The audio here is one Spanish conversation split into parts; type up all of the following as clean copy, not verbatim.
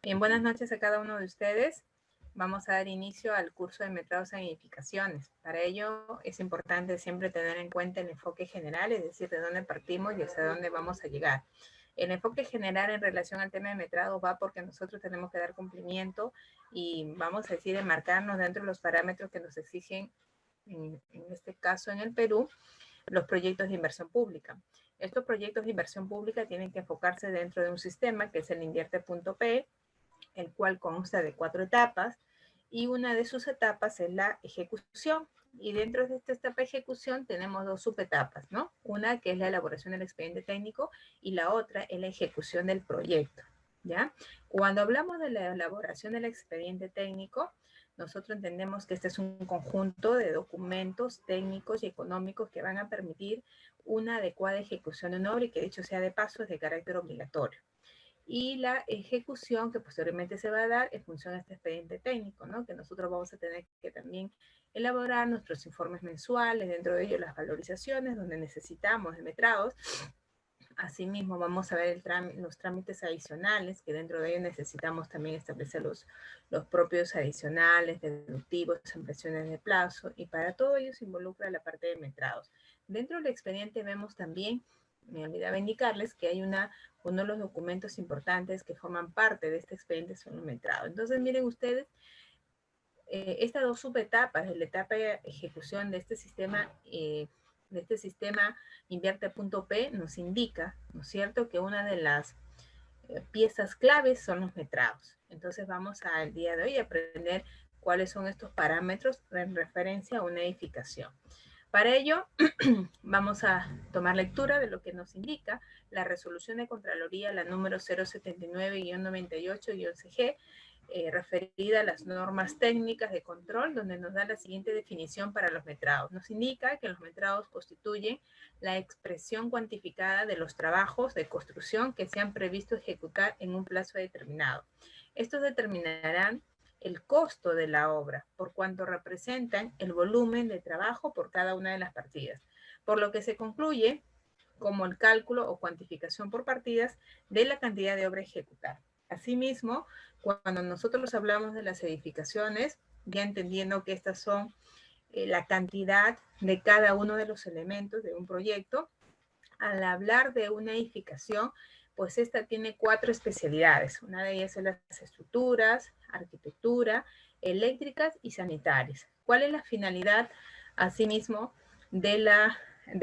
Bien, buenas noches a cada uno de ustedes. Vamos a dar inicio al curso de metrados en edificaciones. Para ello es importante siempre tener en cuenta el enfoque general, es decir, de dónde partimos y hacia dónde vamos a llegar. El enfoque general en relación al tema de metrado va porque nosotros tenemos que dar cumplimiento y vamos a decir, enmarcarnos dentro de los parámetros que nos exigen, en este caso en el Perú, los proyectos de inversión pública. Estos proyectos de inversión pública tienen que enfocarse dentro de un sistema que es el invierte.p, el cual consta de 4 etapas, y una de sus etapas es la ejecución. Y dentro de esta etapa de ejecución tenemos 2 subetapas, ¿no? Una que es la elaboración del expediente técnico y la otra es la ejecución del proyecto, ¿ya? Cuando hablamos de la elaboración del expediente técnico, nosotros entendemos que este es un conjunto de documentos técnicos y económicos que van a permitir una adecuada ejecución de una obra y que dicho sea de paso es de carácter obligatorio. Y la ejecución que posteriormente se va a dar en función de este expediente técnico, ¿no? Que nosotros vamos a tener que también elaborar nuestros informes mensuales, dentro de ellos las valorizaciones, donde necesitamos de metrados. Asimismo, vamos a ver los trámites adicionales, que dentro de ellos necesitamos también establecer los propios adicionales, deductivos, ampliaciones de plazo, y para todo ello se involucra la parte de metrados. Dentro del expediente vemos también, me olvidaba indicarles, que hay uno de los documentos importantes que forman parte de este expediente son los metrados. Entonces, miren ustedes, estas 2 subetapas, la etapa de ejecución de este sistema invierte.p nos indica, ¿no es cierto?, que una de las piezas claves son los metrados. Entonces vamos al día de hoy a aprender cuáles son estos parámetros en referencia a una edificación. Para ello, vamos a tomar lectura de lo que nos indica la resolución de Contraloría, la número 079-98-11G, referida a las normas técnicas de control, donde nos da la siguiente definición para los metrados. Nos indica que los metrados constituyen la expresión cuantificada de los trabajos de construcción que se han previsto ejecutar en un plazo determinado. Estos determinarán el costo de la obra, por cuanto representan el volumen de trabajo por cada una de las partidas, por lo que se concluye como el cálculo o cuantificación por partidas de la cantidad de obra ejecutada. Asimismo, cuando nosotros hablamos de las edificaciones, ya entendiendo que estas son la cantidad de cada uno de los elementos de un proyecto, al hablar de una edificación, pues esta tiene 4 especialidades. Una de ellas es las estructuras, arquitectura, eléctricas y sanitarias. ¿Cuál es la finalidad, asimismo, de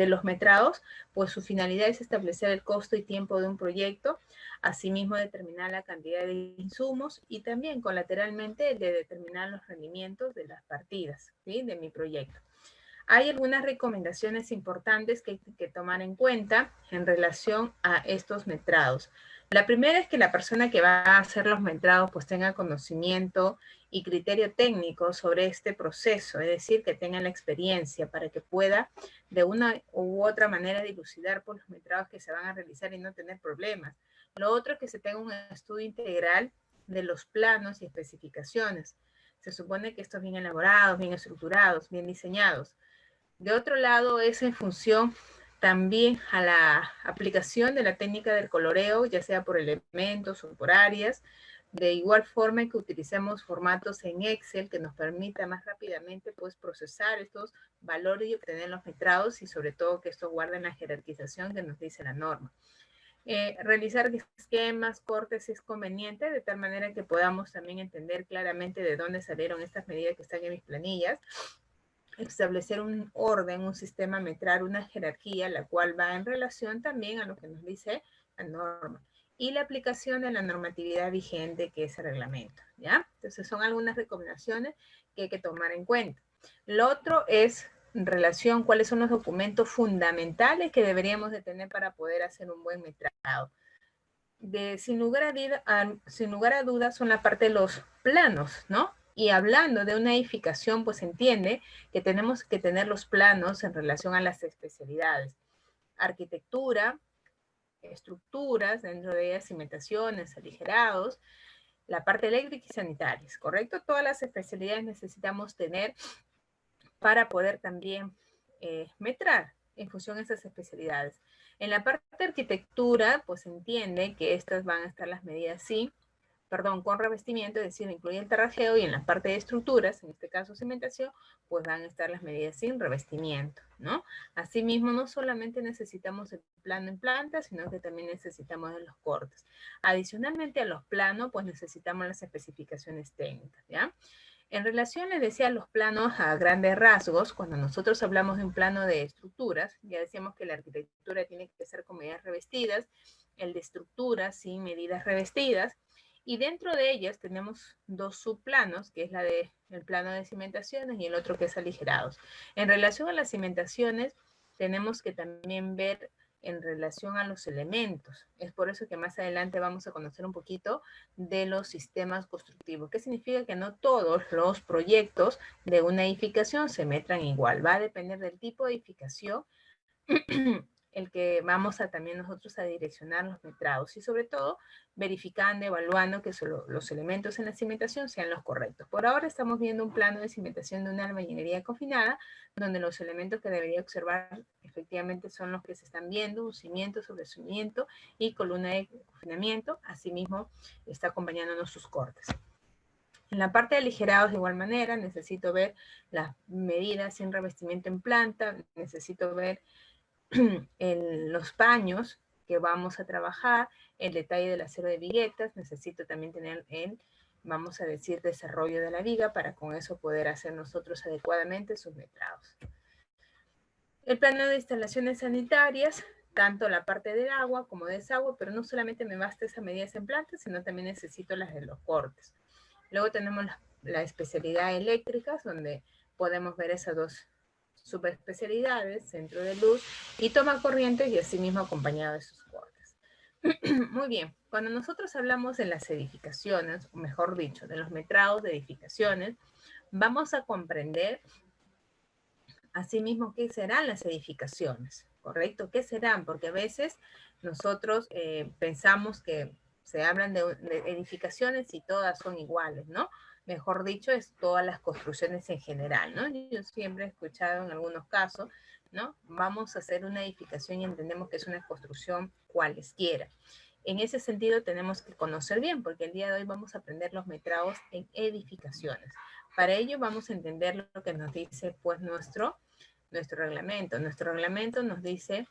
los metrados? Pues su finalidad es establecer el costo y tiempo de un proyecto, asimismo determinar la cantidad de insumos y también colateralmente el de determinar los rendimientos de las partidas, ¿sí?, de mi proyecto. Hay algunas recomendaciones importantes que hay que tomar en cuenta en relación a estos metrados. La primera es que la persona que va a hacer los metrados pues tenga conocimiento y criterio técnico sobre este proceso, es decir, que tenga la experiencia para que pueda de una u otra manera dilucidar por los metrados que se van a realizar y no tener problemas. Lo otro es que se tenga un estudio integral de los planos y especificaciones. Se supone que estos bien elaborados, bien estructurados, bien diseñados. De otro lado, es en función también a la aplicación de la técnica del coloreo, ya sea por elementos o por áreas, de igual forma que utilicemos formatos en Excel que nos permita más rápidamente pues procesar estos valores y obtener los metrados y sobre todo que esto guarde la jerarquización que nos dice la norma. Realizar esquemas, cortes es conveniente de tal manera que podamos también entender claramente de dónde salieron estas medidas que están en mis planillas, establecer un orden, un sistema metral, una jerarquía, la cual va en relación también a lo que nos dice la norma. Y la aplicación de la normatividad vigente, que es el reglamento, ¿ya? Entonces son algunas recomendaciones que hay que tomar en cuenta. Lo otro es en relación cuáles son los documentos fundamentales que deberíamos de tener para poder hacer un buen metrado. Sin lugar a dudas son la parte de los planos, ¿no? Y hablando de una edificación, pues entiende que tenemos que tener los planos en relación a las especialidades. Arquitectura, estructuras, dentro de ellas cimentaciones, aligerados, la parte eléctrica y sanitarias, ¿correcto? Todas las especialidades necesitamos tener para poder también metrar en función de esas especialidades. En la parte de arquitectura, pues entiende que estas van a estar las medidas sí, con revestimiento, es decir, incluye el terrajeo, y en la parte de estructuras, en este caso cimentación, pues van a estar las medidas sin revestimiento, ¿no? Asimismo, no solamente necesitamos el plano en planta, sino que también necesitamos de los cortes. Adicionalmente a los planos, pues necesitamos las especificaciones técnicas, ¿ya? En relación, les decía, a los planos a grandes rasgos, cuando nosotros hablamos de un plano de estructuras, ya decíamos que la arquitectura tiene que ser con medidas revestidas, el de estructuras sin medidas revestidas, y dentro de ellas tenemos dos subplanos, que es el plano de cimentaciones y el otro que es aligerados. En relación a las cimentaciones, tenemos que también ver en relación a los elementos. Es por eso que más adelante vamos a conocer un poquito de los sistemas constructivos. ¿Qué significa? Que no todos los proyectos de una edificación se metran igual. Va a depender del tipo de edificación el que vamos a también nosotros a direccionar los metrados y sobre todo verificando, evaluando que los elementos en la cimentación sean los correctos. Por ahora estamos viendo un plano de cimentación de una albañilería confinada, donde los elementos que debería observar efectivamente son los que se están viendo, un cimiento sobre cimiento y columna de confinamiento. Asimismo está acompañándonos sus cortes. En la parte de aligerados, de igual manera, necesito ver las medidas sin revestimiento en planta, necesito ver los paños que vamos a trabajar, el detalle del acero de viguetas, necesito también tener vamos a decir, desarrollo de la viga para con eso poder hacer nosotros adecuadamente sus metrados. El plano de instalaciones sanitarias, tanto la parte del agua como de desagüe, pero no solamente me basta esa medida en planta, sino también necesito las de los cortes. Luego tenemos la especialidad eléctricas, donde podemos ver esas dos subespecialidades, centro de luz y toma corrientes, y asimismo acompañado de sus cortes. Muy bien, cuando nosotros hablamos de las edificaciones, o mejor dicho, de los metrados de edificaciones, vamos a comprender asimismo qué serán las edificaciones, ¿correcto? ¿Qué serán? Porque a veces nosotros pensamos que se hablan de edificaciones y todas son iguales, ¿no? Mejor dicho, es todas las construcciones en general, ¿no? Yo siempre he escuchado en algunos casos, ¿no? Vamos a hacer una edificación y entendemos que es una construcción cualesquiera. En ese sentido tenemos que conocer bien, porque el día de hoy vamos a aprender los metrados en edificaciones. Para ello vamos a entender lo que nos dice pues nuestro reglamento. Nuestro reglamento nos dice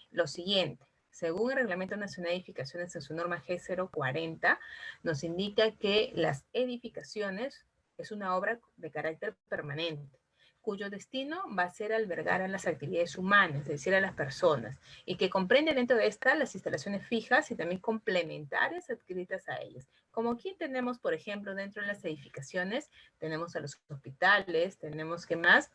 lo siguiente. Según el Reglamento Nacional de Edificaciones en su norma G040, nos indica que las edificaciones es una obra de carácter permanente, cuyo destino va a ser albergar a las actividades humanas, es decir, a las personas, y que comprende dentro de esta las instalaciones fijas y también complementarias adscritas a ellas. Como aquí tenemos, por ejemplo, dentro de las edificaciones, tenemos a los hospitales, tenemos, ¿qué más?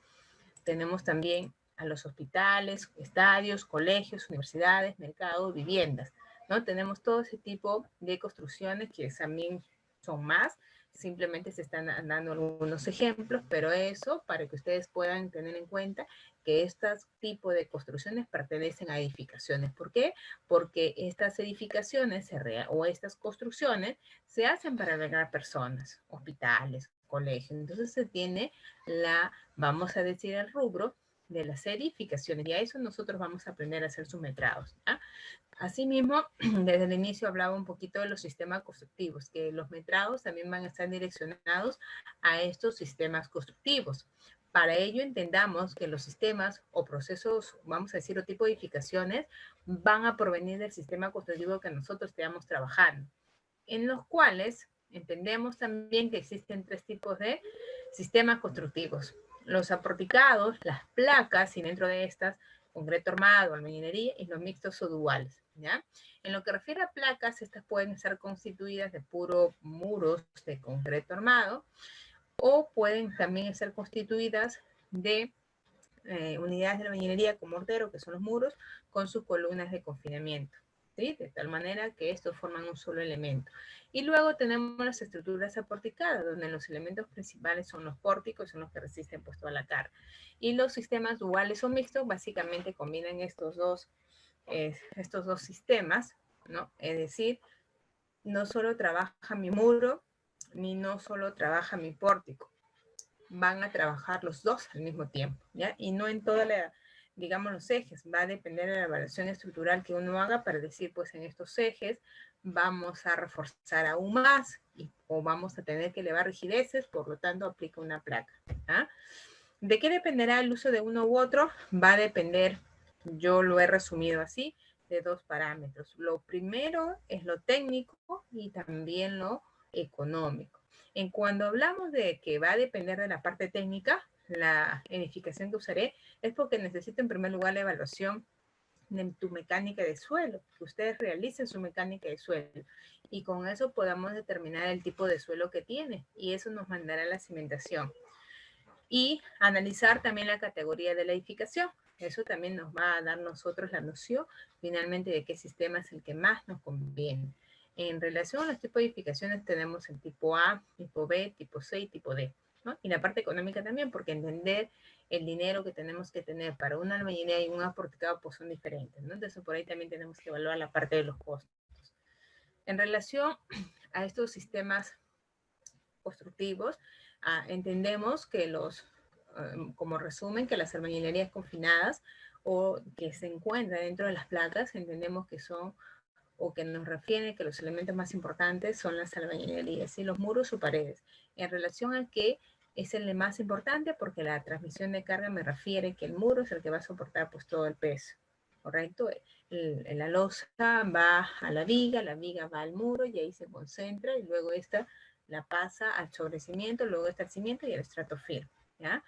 Tenemos también a los hospitales, estadios, colegios, universidades, mercados, viviendas, ¿no? Tenemos todo ese tipo de construcciones que también son más, simplemente se están dando algunos ejemplos, pero eso para que ustedes puedan tener en cuenta que estos tipos de construcciones pertenecen a edificaciones. ¿Por qué? Porque estas edificaciones o estas construcciones se hacen para albergar personas, hospitales, colegios. Entonces se tiene vamos a decir, el rubro de las edificaciones, y a eso nosotros vamos a aprender a hacer sus metrados. ¿Ya? Asimismo, desde el inicio hablaba un poquito de los sistemas constructivos, que los metrados también van a estar direccionados a estos sistemas constructivos. Para ello entendamos que los sistemas o procesos, vamos a decir, o tipo de edificaciones, van a provenir del sistema constructivo que nosotros estamos trabajando, en los cuales entendemos también que existen tres tipos de sistemas constructivos. Los aporticados, las placas, y dentro de estas, concreto armado, albañilería, y los mixtos o duales, ¿ya? En lo que refiere a placas, estas pueden estar constituidas de puro muros de concreto armado, o pueden también ser constituidas de unidades de albañilería con mortero, que son los muros, con sus columnas de confinamiento. ¿Sí? De tal manera que estos forman un solo elemento. Y luego tenemos las estructuras aporticadas, donde los elementos principales son los pórticos, son los que resisten pues toda la carga. Y los sistemas duales o mixtos básicamente combinan estos dos sistemas, ¿no? Es decir, no solo trabaja mi muro, ni no solo trabaja mi pórtico, van a trabajar los dos al mismo tiempo, ¿ya? Y no en toda digamos, los ejes. Va a depender de la evaluación estructural que uno haga para decir, pues en estos ejes vamos a reforzar aún más o vamos a tener que elevar rigideces, por lo tanto aplica una placa. ¿Ah? ¿De qué dependerá el uso de uno u otro? Va a depender, yo lo he resumido así, de dos parámetros. Lo primero es lo técnico y también lo económico. En cuando hablamos de que va a depender de la parte técnica, la edificación que usaré es porque necesito en primer lugar la evaluación de tu mecánica de suelo, que ustedes realicen su mecánica de suelo y con eso podamos determinar el tipo de suelo que tiene y eso nos mandará la cimentación. Y analizar también la categoría de la edificación. Eso también nos va a dar nosotros la noción finalmente de qué sistema es el que más nos conviene. En relación a los tipos de edificaciones tenemos el tipo A, tipo B, tipo C y tipo D. ¿No? Y la parte económica también, porque entender el dinero que tenemos que tener para una albañilería y un aporticado pues son diferentes. ¿No? Entonces por ahí también tenemos que evaluar la parte de los costos. En relación a estos sistemas constructivos, entendemos que como resumen, que las albañilerías confinadas o que se encuentran dentro de las placas, entendemos que son o que nos refieren que los elementos más importantes son las albañilerías y los muros o paredes. En relación a que es el más importante porque la transmisión de carga me refiere que el muro es el que va a soportar pues todo el peso, ¿correcto? La losa va a la viga va al muro y ahí se concentra y luego esta la pasa al sobrecimiento, luego está el cimiento y el estrato firme, ¿ya?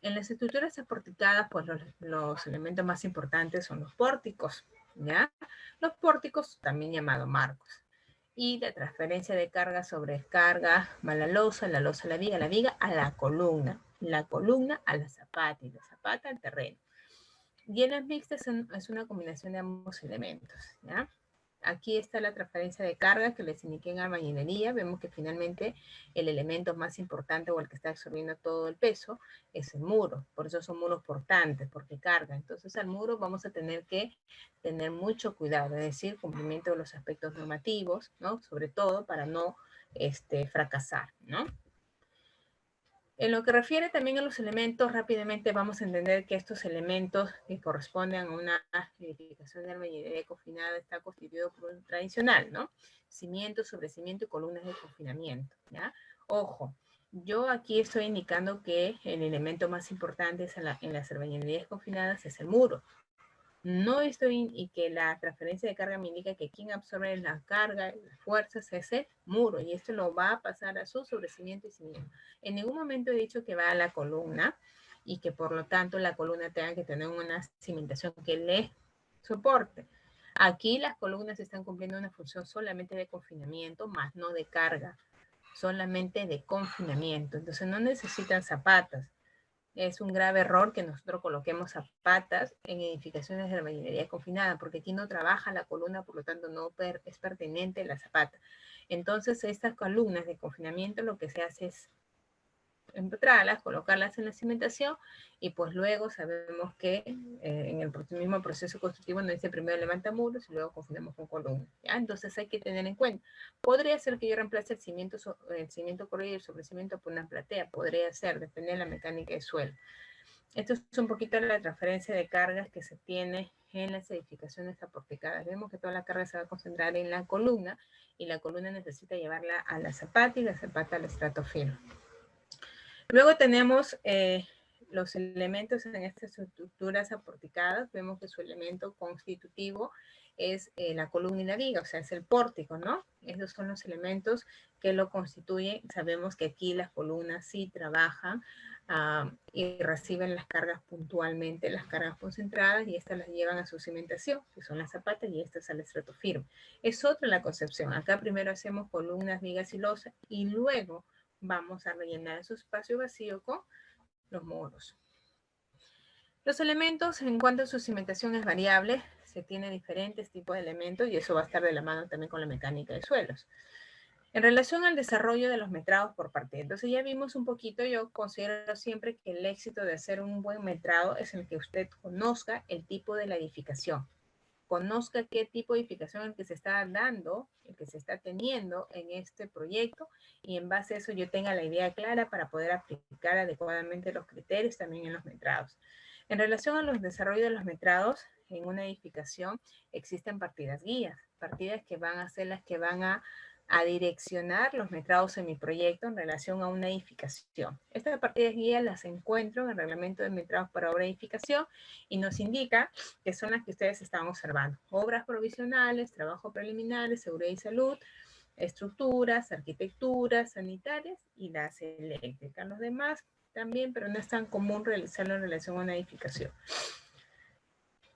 En las estructuras aporticadas, pues los elementos más importantes son los pórticos, ¿ya? Los pórticos, también llamados marcos. Y la transferencia de carga sobre descarga va la losa a la viga a la columna a la zapata y la zapata al terreno. Y en las mixtas es una combinación de ambos elementos, ¿ya? Aquí está la transferencia de carga que les indiqué en albañilería. Vemos que finalmente el elemento más importante o el que está absorbiendo todo el peso es el muro. Por eso son muros portantes, porque carga. Entonces al muro vamos a tener que tener mucho cuidado, es decir, cumplimiento de los aspectos normativos, ¿no? Sobre todo para no fracasar, ¿no? En lo que refiere también a los elementos, rápidamente vamos a entender que estos elementos que corresponden a una edificación de albañilería confinada está constituido por un tradicional, ¿no? Cimiento, sobrecimiento y columnas de confinamiento, ¿ya? Ojo, yo aquí estoy indicando que el elemento más importante en las albañilerías confinadas es el muro, no estoy, y que la transferencia de carga me indica que quien absorbe la carga, las fuerzas, es el muro, y esto lo va a pasar a su sobrecimiento y cimiento. En ningún momento he dicho que va a la columna, y que por lo tanto la columna tenga que tener una cimentación que le soporte. Aquí las columnas están cumpliendo una función solamente de confinamiento, más no de carga, solamente de confinamiento. Entonces no necesitan zapatas. Es un grave error que nosotros coloquemos zapatas en edificaciones de albañilería confinada, porque aquí no trabaja la columna, por lo tanto no es pertinente la zapata. Entonces, estas columnas de confinamiento lo que se hace es empedrarlas, colocarlas en la cimentación y pues luego sabemos que en el mismo proceso constructivo nos dice primero levanta muros y luego confinamos con columnas, ¿ya? Entonces hay que tener en cuenta. Podría ser que yo reemplace el cimiento corrido y el sobrecimiento por una platea, podría ser, depende de la mecánica de suelo. Esto es un poquito la transferencia de cargas que se tiene en las edificaciones aporticadas. Vemos que toda la carga se va a concentrar en la columna y la columna necesita llevarla a la zapata y la zapata al estrato firme. Luego tenemos los elementos en estas estructuras aporticadas. Vemos que su elemento constitutivo es la columna y la viga, o sea, es el pórtico, ¿no? Esos son los elementos que lo constituyen. Sabemos que aquí las columnas sí trabajan y reciben las cargas puntualmente, las cargas concentradas, y estas las llevan a su cimentación, que son las zapatas, y estas al estrato firme. Es otra la concepción. Acá primero hacemos columnas, vigas y losa, y luego vamos a rellenar ese espacio vacío con los muros. Los elementos, en cuanto a su cimentación es variable, se tiene diferentes tipos de elementos y eso va a estar de la mano también con la mecánica de suelos. En relación al desarrollo de los metrados por parte, entonces ya vimos un poquito, yo considero siempre que el éxito de hacer un buen metrado es el que usted conozca el tipo de la edificación, conozca qué tipo de edificación el que se está dando, el que se está teniendo en este proyecto, y en base a eso yo tenga la idea clara para poder aplicar adecuadamente los criterios también en los metrados. En relación a los desarrollos de los metrados, en una edificación existen partidas guías, partidas que van a ser las que van a direccionar los metrados en mi proyecto en relación a una edificación. Estas partidas guías las encuentro en el reglamento de metrados para obra de edificación y nos indica que son las que ustedes están observando. Obras provisionales, trabajos preliminares, seguridad y salud, estructuras, arquitecturas, sanitarias y las eléctricas. Los demás también, pero no es tan común realizarlo en relación a una edificación.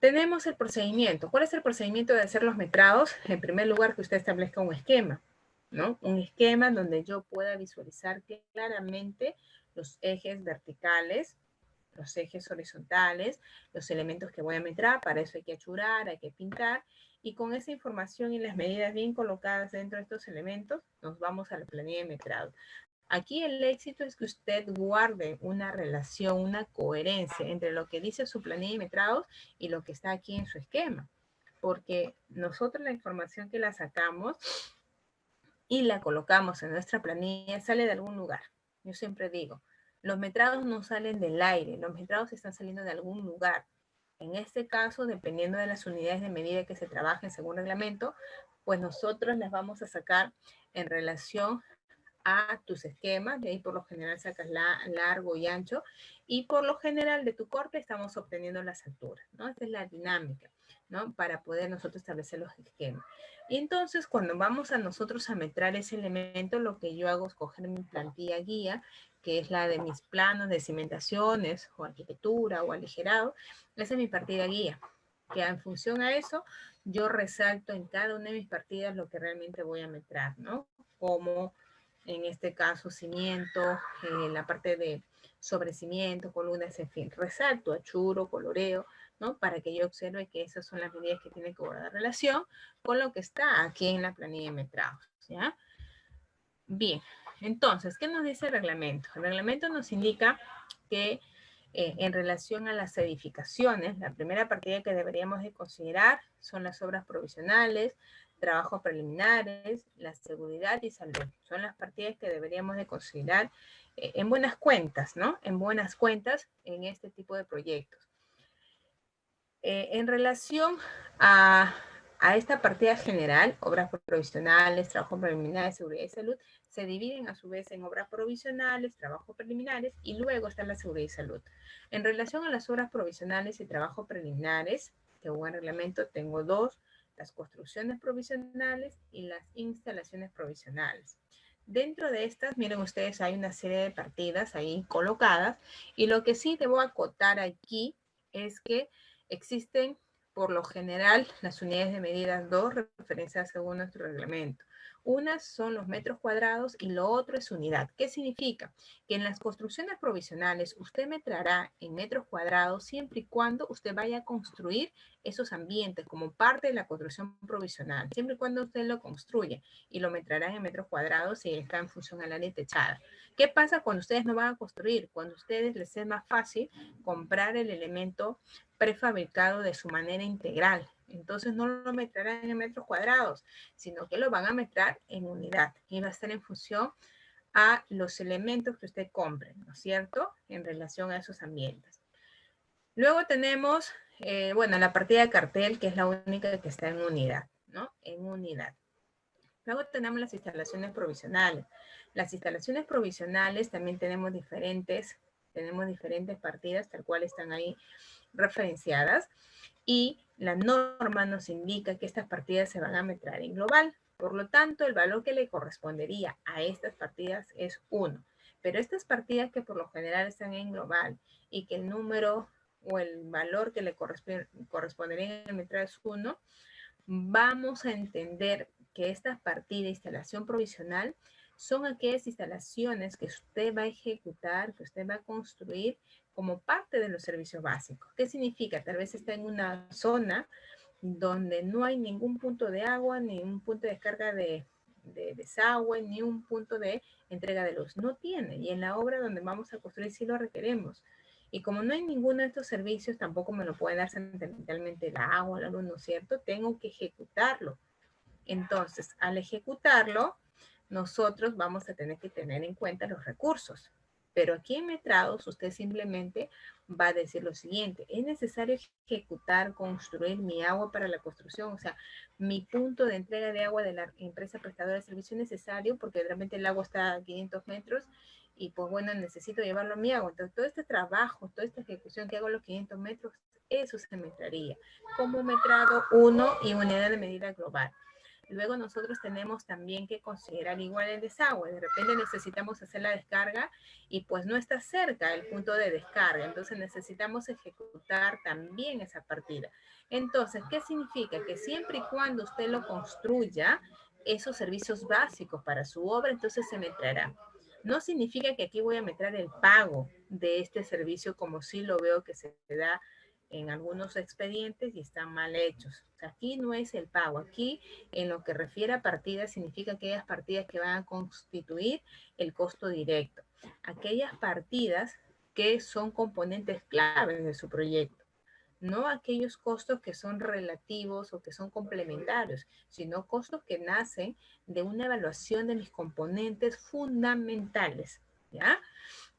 Tenemos el procedimiento. ¿Cuál es el procedimiento de hacer los metrados? En primer lugar, que usted establezca un esquema, ¿no? Un esquema donde yo pueda visualizar claramente los ejes verticales, los ejes horizontales, los elementos que voy a metrar. Para eso hay que achurar, hay que pintar. Y con esa información y las medidas bien colocadas dentro de estos elementos, nos vamos a la planilla de metrado. Aquí el éxito es que usted guarde una relación, una coherencia entre lo que dice su planilla de metrados y lo que está aquí en su esquema. Porque nosotros la información que la sacamos y la colocamos en nuestra planilla sale de algún lugar. Yo siempre digo, los metrados no salen del aire, los metrados están saliendo de algún lugar. En este caso, dependiendo de las unidades de medida que se trabajen según reglamento, pues nosotros las vamos a sacar en relación a tus esquemas, de ahí por lo general sacas largo y ancho, y por lo general de tu corte estamos obteniendo las alturas, ¿no? Esta es la dinámica, ¿no? Para poder nosotros establecer los esquemas. Y entonces, cuando vamos a nosotros a metrar ese elemento, lo que yo hago es coger mi plantilla guía, que es la de mis planos de cimentaciones, o arquitectura, o aligerado. Esa es mi partida guía, que en función a eso, yo resalto en cada una de mis partidas lo que realmente voy a metrar, ¿no? Como en este caso cimiento, la parte de sobrecimiento, columnas, en fin, resalto, achuro, coloreo, ¿no? Para que yo observe que esas son las medidas que tienen que guardar relación con lo que está aquí en la planilla de metrados, ¿ya? Bien, entonces, ¿qué nos dice el reglamento? El reglamento nos indica que en relación a las edificaciones, la primera partida que deberíamos de considerar son las obras provisionales, trabajos preliminares, la seguridad y salud. Son las partidas que deberíamos de considerar en buenas cuentas, ¿no? En buenas cuentas en este tipo de proyectos. En relación a esta partida general, obras provisionales, trabajos preliminares, seguridad y salud, se dividen a su vez en obras provisionales, trabajos preliminares y luego está la seguridad y salud. En relación a las obras provisionales y trabajos preliminares, según el reglamento, tengo dos, las construcciones provisionales y las instalaciones provisionales. Dentro de estas, miren ustedes, hay una serie de partidas ahí colocadas y lo que sí debo acotar aquí es que existen por lo general las unidades de medidas 2 referenciadas según nuestro reglamento. Unas son los metros cuadrados y lo otro es unidad. ¿Qué significa? Que en las construcciones provisionales usted metrará en metros cuadrados siempre y cuando usted vaya a construir esos ambientes como parte de la construcción provisional. Siempre y cuando usted lo construya y lo metrará en metros cuadrados y está en función al área techada. ¿Qué pasa cuando ustedes no van a construir? Cuando a ustedes les es más fácil comprar el elemento prefabricado de su manera integral. Entonces no lo metrarán en metros cuadrados, sino que lo van a metrar en unidad y va a estar en función a los elementos que usted compre, ¿no es cierto? En relación a esos ambientes. Luego tenemos, bueno, la partida de cartel, que es la única que está en unidad, ¿no? En unidad. Luego tenemos las instalaciones provisionales. Las instalaciones provisionales también tenemos diferentes partidas, tal cual están ahí referenciadas, y la norma nos indica que estas partidas se van a metrar en global. Por lo tanto, el valor que le correspondería a estas partidas es 1. Pero estas partidas que por lo general están en global y que el número o el valor que le correspondería en el metrado es 1, vamos a entender que estas partidas de instalación provisional son aquellas instalaciones que usted va a ejecutar, que usted va a construir como parte de los servicios básicos. ¿Qué significa? Tal vez está en una zona donde no hay ningún punto de agua, ni un punto de descarga de desagüe, ni un punto de entrega de luz. No tiene. Y en la obra donde vamos a construir sí lo requeremos. Y como no hay ninguno de estos servicios, tampoco me lo puede dar sentimentalmente el agua, la luz, ¿no es cierto? Tengo que ejecutarlo. Entonces, al ejecutarlo, nosotros vamos a tener que tener en cuenta los recursos. Pero aquí en metrados usted simplemente va a decir lo siguiente: es necesario ejecutar, construir mi agua para la construcción, o sea, mi punto de entrega de agua de la empresa prestadora de servicio es necesario porque realmente el agua está a 500 metros y pues bueno, necesito llevarlo a mi agua. Entonces, todo este trabajo, toda esta ejecución que hago a los 500 metros, eso se metraría como metrado 1 y unidad de medida global. Luego nosotros tenemos también que considerar igual el desagüe. De repente necesitamos hacer la descarga y pues no está cerca el punto de descarga. Entonces necesitamos ejecutar también esa partida. Entonces, ¿qué significa? Que siempre y cuando usted lo construya, esos servicios básicos para su obra, entonces se metrará. No significa que aquí voy a meter el pago de este servicio como sí lo veo que se da en algunos expedientes y están mal hechos. O sea, aquí no es el pago. Aquí, en lo que refiere a partidas, significa aquellas partidas que van a constituir el costo directo. Aquellas partidas que son componentes claves de su proyecto. No aquellos costos que son relativos o que son complementarios, sino costos que nacen de una evaluación de mis componentes fundamentales, ¿ya?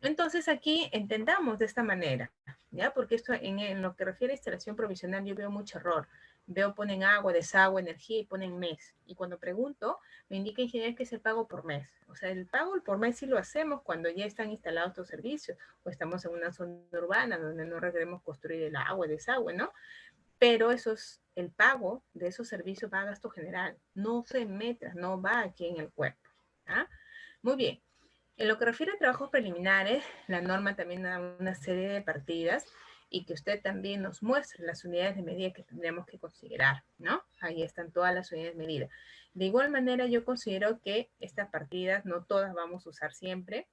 Entonces aquí entendamos de esta manera, ¿ya? Porque esto en lo que refiere a instalación provisional yo veo mucho error. Veo ponen agua, desagüe, energía y ponen mes. Y cuando pregunto, me indica ingeniero que es el pago por mes. O sea, el pago por mes sí lo hacemos cuando ya están instalados estos servicios o estamos en una zona urbana donde no requeremos construir el agua, el desagüe, ¿no? Pero eso es el pago de esos servicios va a gasto general. No se meta, no va aquí en el cuerpo. ¿Ah? Muy bien. En lo que refiere a trabajos preliminares, la norma también da una serie de partidas y que usted también nos muestre las unidades de medida que tendremos que considerar, ¿no? Ahí están todas las unidades de medida. De igual manera, yo considero que estas partidas no todas vamos a usar siempre.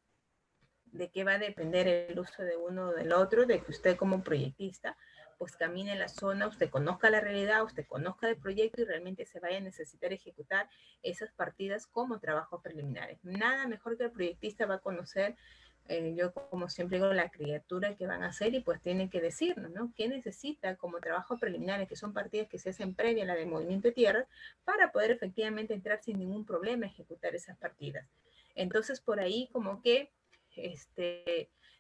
¿De qué va a depender el uso de uno o del otro? De que usted como proyectista pues camine en la zona, usted conozca la realidad, usted conozca el proyecto y realmente se vaya a necesitar ejecutar esas partidas como trabajos preliminares. Nada mejor que el proyectista va a conocer, yo como siempre digo, la criatura que van a hacer y pues tienen que decirnos, ¿no? ¿Qué necesita como trabajos preliminares, que son partidas que se hacen previa a la de movimiento de tierra, para poder efectivamente entrar sin ningún problema a ejecutar esas partidas? Entonces, por ahí como que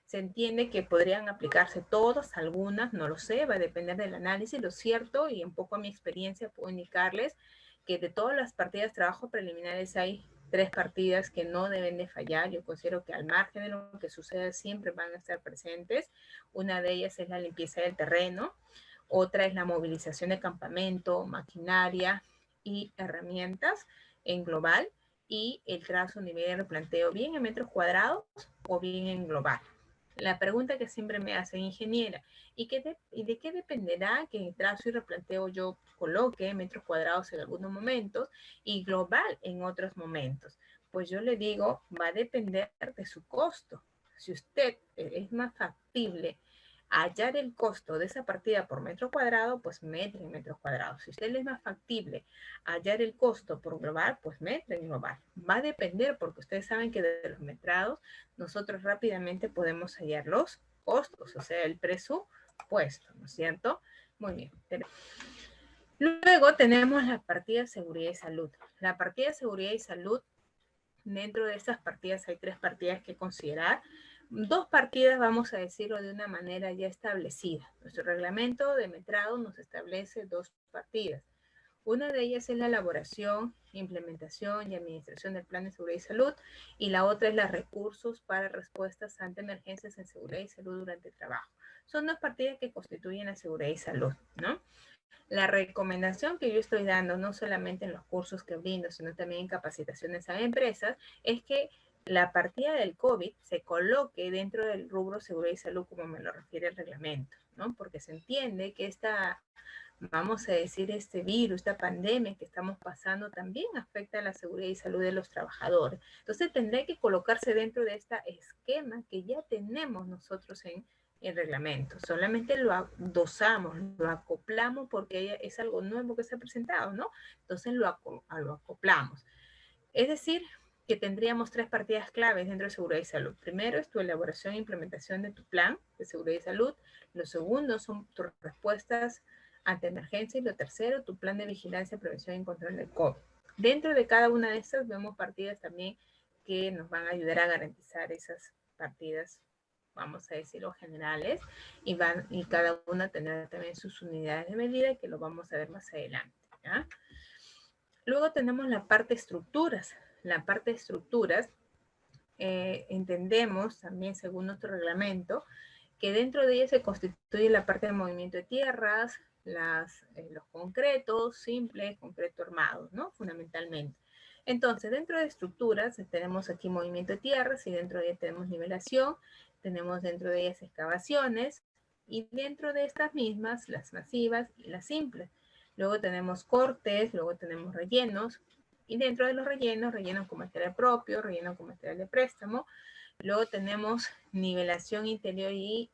se entiende que podrían aplicarse todas, algunas, no lo sé, va a depender del análisis. Lo cierto, y un poco a mi experiencia, puedo indicarles que de todas las partidas de trabajo preliminares hay 3 partidas que no deben de fallar. Yo considero que al margen de lo que suceda siempre van a estar presentes. Una de ellas es la limpieza del terreno, otra es la movilización de campamento, maquinaria y herramientas en global, y el trazo nivel de replanteo bien en metros cuadrados o bien en global. La pregunta que siempre me hace, ingeniera, ¿y de qué dependerá que en trazo y replanteo yo coloque metros cuadrados en algunos momentos y global en otros momentos? Pues yo le digo, va a depender de su costo. Si usted es más factible hallar el costo de esa partida por metro cuadrado, pues metre en metros cuadrados. Si usted le es más factible hallar el costo por global, pues metre en global. Va a depender, porque ustedes saben que de los metrados nosotros rápidamente podemos hallar los costos, o sea, el presupuesto, ¿no es cierto? Muy bien. Luego tenemos la partida de seguridad y salud. La partida de seguridad y salud, dentro de estas partidas hay 3 partidas que considerar. 2 partidas, vamos a decirlo de una manera ya establecida. Nuestro reglamento de metrado nos establece 2 partidas. Una de ellas es la elaboración, implementación y administración del plan de seguridad y salud, y la otra es los recursos para respuestas ante emergencias en seguridad y salud durante el trabajo. Son 2 partidas que constituyen la seguridad y salud, ¿no? La recomendación que yo estoy dando, no solamente en los cursos que brindo, sino también en capacitaciones a empresas, es que la partida del COVID se coloque dentro del rubro seguridad y salud, como me lo refiere el reglamento, ¿no? Porque se entiende que vamos a decir, este virus, esta pandemia que estamos pasando también afecta a la seguridad y salud de los trabajadores. Entonces tendrá que colocarse dentro de este esquema que ya tenemos nosotros en el reglamento. Solamente lo dosamos, lo acoplamos porque es algo nuevo que se ha presentado, ¿no? Entonces lo acoplamos. Es decir, que tendríamos 3 partidas claves dentro de seguridad y salud. Primero es tu elaboración e implementación de tu plan de seguridad y salud. Lo segundo son tus respuestas ante emergencia. Y lo tercero, tu plan de vigilancia, prevención y control del COVID. Dentro de cada una de estas vemos partidas también que nos van a ayudar a garantizar esas partidas, vamos a decirlo, generales, y cada una tendrá también sus unidades de medida, que lo vamos a ver más adelante, ¿ya? Luego tenemos la parte estructuras. La parte estructuras, entendemos también, según nuestro reglamento, que dentro de ella se constituye la parte de movimiento de tierras, los concretos simples, concreto armados, ¿no? Fundamentalmente. Entonces, dentro de estructuras tenemos aquí movimiento de tierras y dentro de ella tenemos nivelación, tenemos dentro de ellas excavaciones y dentro de estas mismas las masivas y las simples. Luego tenemos cortes, luego tenemos rellenos y dentro de los rellenos, rellenos con material propio, rellenos con material de préstamo. Luego tenemos nivelación interior y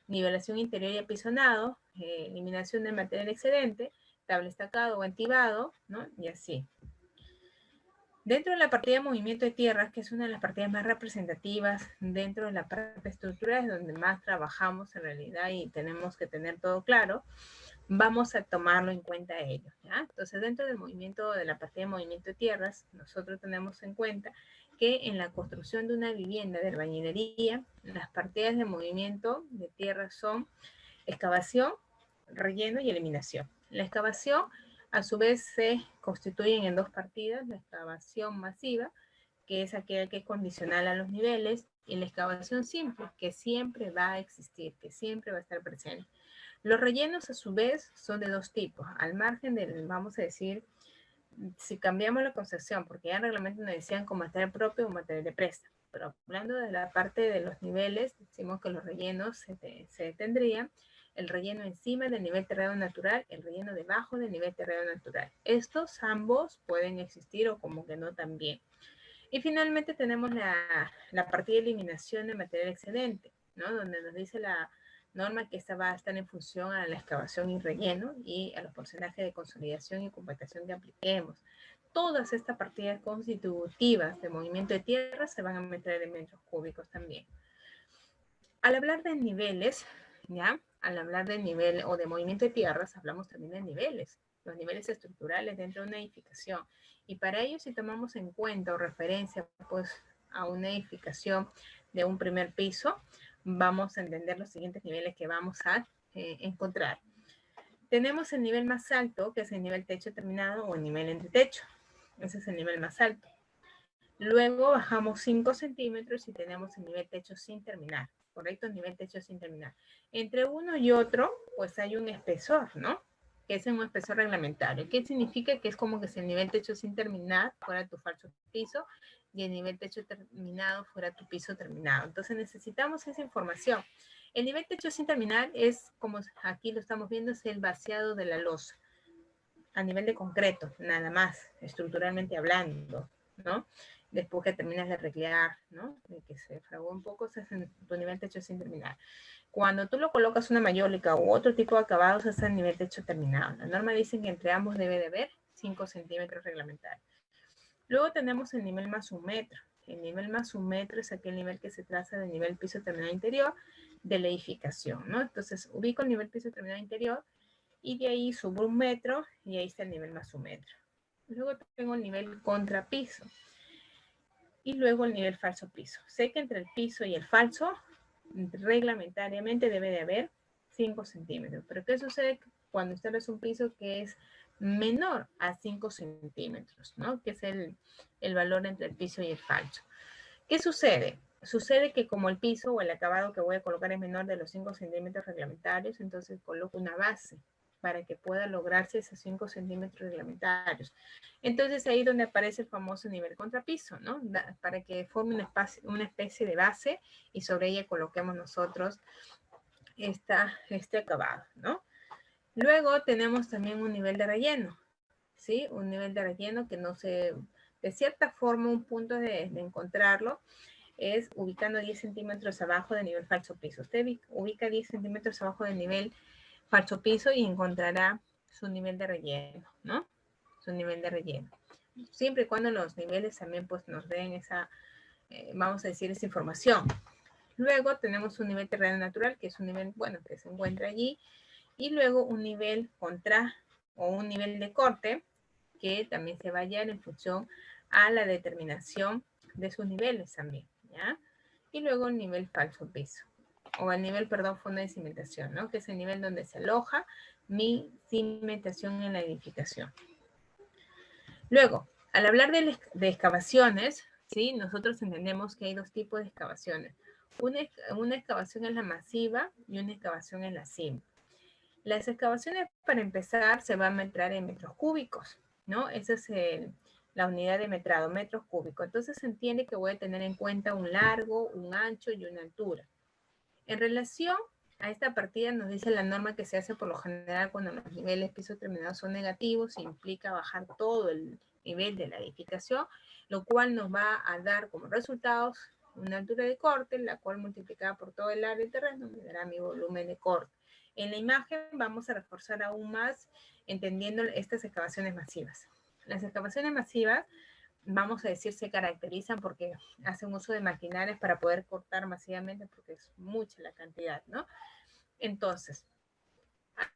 nivelación interior y apisonado, eliminación del material excedente, tabla estacado o entibado, ¿no? Y así. Dentro de la partida de movimiento de tierras, que es una de las partidas más representativas dentro de la parte estructural, es donde más trabajamos en realidad y tenemos que tener todo claro, vamos a tomarlo en cuenta ello, ¿ya? Entonces, dentro del movimiento, de la partida de movimiento de tierras, nosotros tenemos en cuenta que en la construcción de una vivienda de albañilería, las partidas de movimiento de tierras son excavación, relleno y eliminación. La excavación, a su vez, se constituyen en dos partidas, la excavación masiva, que es aquella que es condicional a los niveles, y la excavación simple, que siempre va a existir, que siempre va a estar presente. Los rellenos, a su vez, son de dos tipos. Al margen del, vamos a decir, si cambiamos la concepción, porque ya en el reglamento nos decían con material propio o material de préstamo, pero hablando de la parte de los niveles, decimos que los rellenos se detendrían, el relleno encima del nivel terreno natural, el relleno debajo del nivel terreno natural. Estos ambos pueden existir o como que no también. Y finalmente tenemos la partida de eliminación de material excedente, ¿no? Donde nos dice la norma que esta va a estar en función a la excavación y relleno y a los porcentajes de consolidación y compactación que apliquemos. Todas estas partidas constitutivas de movimiento de tierra se van a meter en metros cúbicos también. Al hablar de niveles, ¿ya? Al hablar de nivel o de movimiento de tierras, hablamos también de niveles, los niveles estructurales dentro de una edificación. Y para ello, si tomamos en cuenta o referencia, pues, a una edificación de un primer piso, vamos a entender los siguientes niveles que vamos a encontrar. Tenemos el nivel más alto, que es el nivel techo terminado o el nivel entre techo. Ese es el nivel más alto. Luego bajamos 5 centímetros y tenemos el nivel techo sin terminar, ¿correcto? El nivel techo sin terminar. Entre uno y otro, pues hay un espesor, ¿no? Que es un espesor reglamentario. ¿Qué significa? Que es como que si el nivel techo sin terminar fuera tu falso piso y el nivel techo terminado fuera tu piso terminado. Entonces necesitamos esa información. El nivel techo sin terminar es, como aquí lo estamos viendo, es el vaciado de la losa a nivel de concreto, nada más, estructuralmente hablando, ¿no? Después que terminas de recrear, ¿no? De que se fragó un poco, ese es tu nivel techo sin terminar. Cuando tú lo colocas una mayólica u otro tipo de acabados, es el nivel techo terminado. La norma dice que entre ambos debe de haber 5 centímetros reglamentarios. Luego tenemos el nivel más un metro. El nivel más un metro es aquel nivel que se traza del nivel piso terminado interior de la edificación, ¿no? Entonces, ubico el nivel piso terminado interior y de ahí subo un metro y ahí está el nivel más un metro. Luego tengo el nivel contrapiso y luego el nivel falso piso. Sé que entre el piso y el falso reglamentariamente debe de haber 5 centímetros. Pero ¿qué sucede cuando instalas un piso que es menor a 5 centímetros, ¿no? Que es el valor entre el piso y el falso. ¿Qué sucede? Sucede que como el piso o el acabado que voy a colocar es menor de los 5 centímetros reglamentarios, entonces coloco una base para que pueda lograrse esos 5 centímetros reglamentarios. Entonces ahí donde aparece el famoso nivel contrapiso, ¿no? Para que forme una especie de base y sobre ella coloquemos nosotros este acabado, ¿no? Luego tenemos también un nivel de relleno, ¿sí? Un nivel de relleno que no se, de cierta forma, un punto de encontrarlo es ubicando 10 centímetros abajo del nivel falso piso. Usted ubica 10 centímetros abajo del nivel falso piso y encontrará su nivel de relleno, ¿no? Su nivel de relleno. Siempre y cuando los niveles también pues nos den esa, vamos a decir, esa información. Luego tenemos un nivel terreno natural, que es un nivel, bueno, que se encuentra allí. Y luego un nivel contra o un nivel de corte, que también se va a hallar en función a la determinación de sus niveles también, ¿ya? Y luego el nivel falso piso, o el nivel, perdón, fondo de cimentación, ¿no? Que es el nivel donde se aloja mi cimentación en la edificación. Luego, al hablar de excavaciones, ¿sí? Nosotros entendemos que hay dos tipos de excavaciones. Una excavación es la masiva y una excavación es la simple. Las excavaciones, para empezar, se van a metrar en metros cúbicos, ¿no? Esa es la unidad de metrado, metros cúbicos. Entonces se entiende que voy a tener en cuenta un largo, un ancho y una altura. En relación a esta partida nos dice la norma que se hace por lo general cuando los niveles piso terminados son negativos, implica bajar todo el nivel de la edificación, lo cual nos va a dar como resultados una altura de corte, la cual multiplicada por todo el área de terreno me dará mi volumen de corte. En la imagen vamos a reforzar aún más entendiendo estas excavaciones masivas. Las excavaciones masivas, vamos a decir, se caracterizan porque hacen uso de maquinarias para poder cortar masivamente porque es mucha la cantidad, ¿no? Entonces,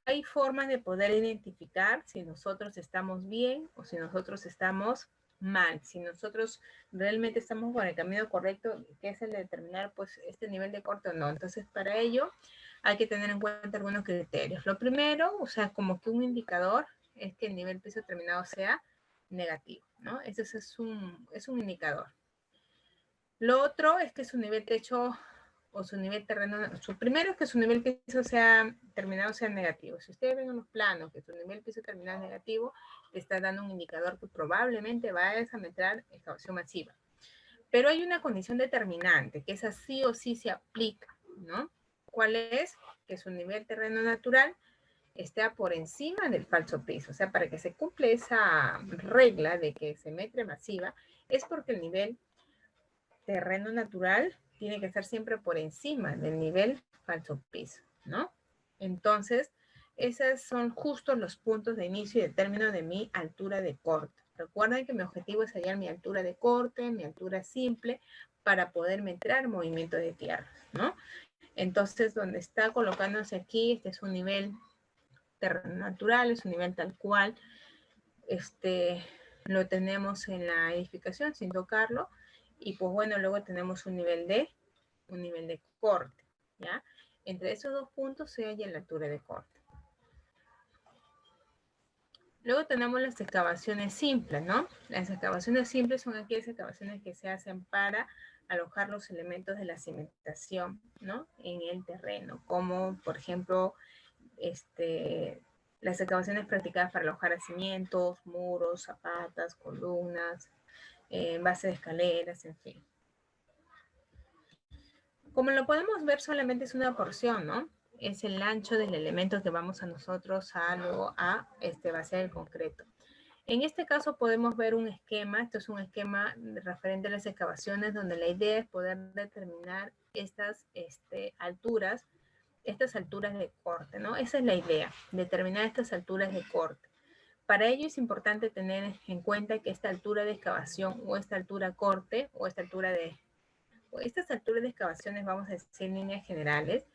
hay formas de poder identificar si nosotros estamos bien o si nosotros estamos mal, si nosotros realmente estamos por el camino correcto, que es el de determinar pues este nivel de corte o no. Entonces, para ello hay que tener en cuenta algunos criterios. Lo primero, o sea, como que un indicador es que el nivel piso determinado sea negativo, ¿no? Ese es un indicador. Lo otro es que su nivel techo o su nivel terreno, su primero es que su nivel piso sea terminado sea negativo. Si ustedes ven en los planos que su nivel piso terminado es negativo, te está dando un indicador que probablemente vayas a meter excavación masiva. Pero hay una condición determinante, que esa sí o sí se aplica, ¿no? ¿Cuál es? Que su nivel terreno natural esté por encima del falso piso. O sea, para que se cumpla esa regla de que se mete masiva, es porque el nivel terreno natural tiene que estar siempre por encima del nivel falso piso, ¿no? Entonces, esos son justo los puntos de inicio y de término de mi altura de corte. Recuerden que mi objetivo es hallar mi altura de corte, mi altura simple, para poder meter movimiento de tierra, ¿no? Entonces, donde está colocándose aquí, este es un nivel terreno natural, es un nivel tal cual, lo tenemos en la edificación sin tocarlo, y pues bueno, luego tenemos un nivel de corte, ¿ya? Entre esos dos puntos se halla la altura de corte. Luego tenemos las excavaciones simples, ¿no? Las excavaciones simples son aquellas excavaciones que se hacen para alojar los elementos de la cimentación, ¿no? En el terreno, como por ejemplo, las excavaciones practicadas para alojar cimientos, muros, zapatas, columnas, base de escaleras, en fin. Como lo podemos ver, solamente es una porción, ¿no? Es el ancho del elemento que vamos a nosotros a vaciar el concreto. En este caso podemos ver un esquema, esto es un esquema referente a las excavaciones, donde la idea es poder determinar estas alturas de corte, ¿no? Esa es la idea, determinar estas alturas de corte. Para ello es importante tener en cuenta que esta altura de excavación o esta altura corte o esta altura de estas alturas de excavaciones, vamos a decir en líneas generales,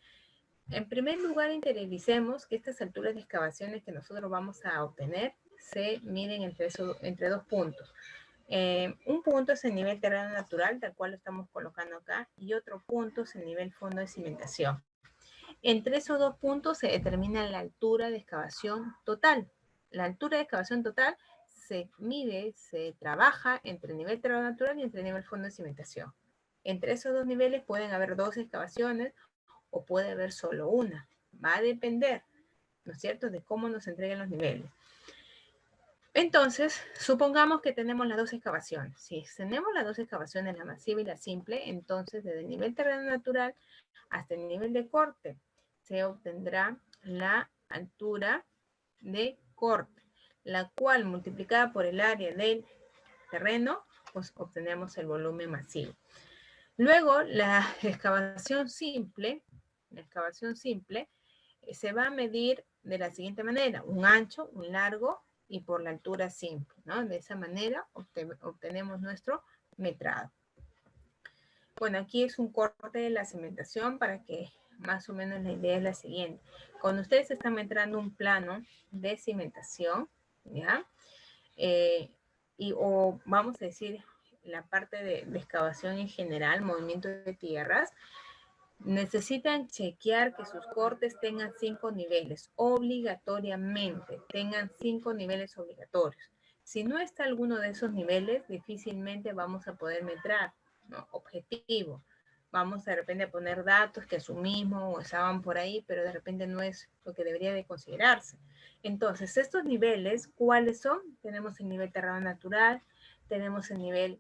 en primer lugar interioricemos que estas alturas de excavaciones que nosotros vamos a obtener se miden entre dos puntos. Un punto es el nivel terreno natural, tal cual lo estamos colocando acá, y otro punto es el nivel fondo de cimentación. Entre esos dos puntos se determina la altura de excavación total. La altura de excavación total se mide, se trabaja entre el nivel terreno natural y entre el nivel fondo de cimentación. Entre esos dos niveles pueden haber dos excavaciones o puede haber solo una. Va a depender, ¿no es cierto?, de cómo nos entreguen los niveles. Entonces, supongamos que tenemos las dos excavaciones. Si tenemos las dos excavaciones, la masiva y la simple, entonces desde el nivel terreno natural hasta el nivel de corte se obtendrá la altura de corte, la cual multiplicada por el área del terreno, pues obtenemos el volumen masivo. Luego, la excavación simple se va a medir de la siguiente manera: un ancho, un largo y por la altura simple, ¿no? De esa manera obtenemos nuestro metrado. Bueno, aquí es un corte de la cimentación para que más o menos la idea es la siguiente. Cuando ustedes están metrando un plano de cimentación, ¿ya? O vamos a decir, la parte de excavación en general, movimiento de tierras, necesitan chequear que sus cortes tengan 5 niveles, obligatoriamente, tengan 5 niveles obligatorios. Si no está alguno de esos niveles, difícilmente vamos a poder metrar, ¿no? Objetivo. Vamos de repente a poner datos que asumimos o estaban por ahí, pero de repente no es lo que debería de considerarse. Entonces, estos niveles, ¿cuáles son? Tenemos el nivel terreno natural, tenemos el nivel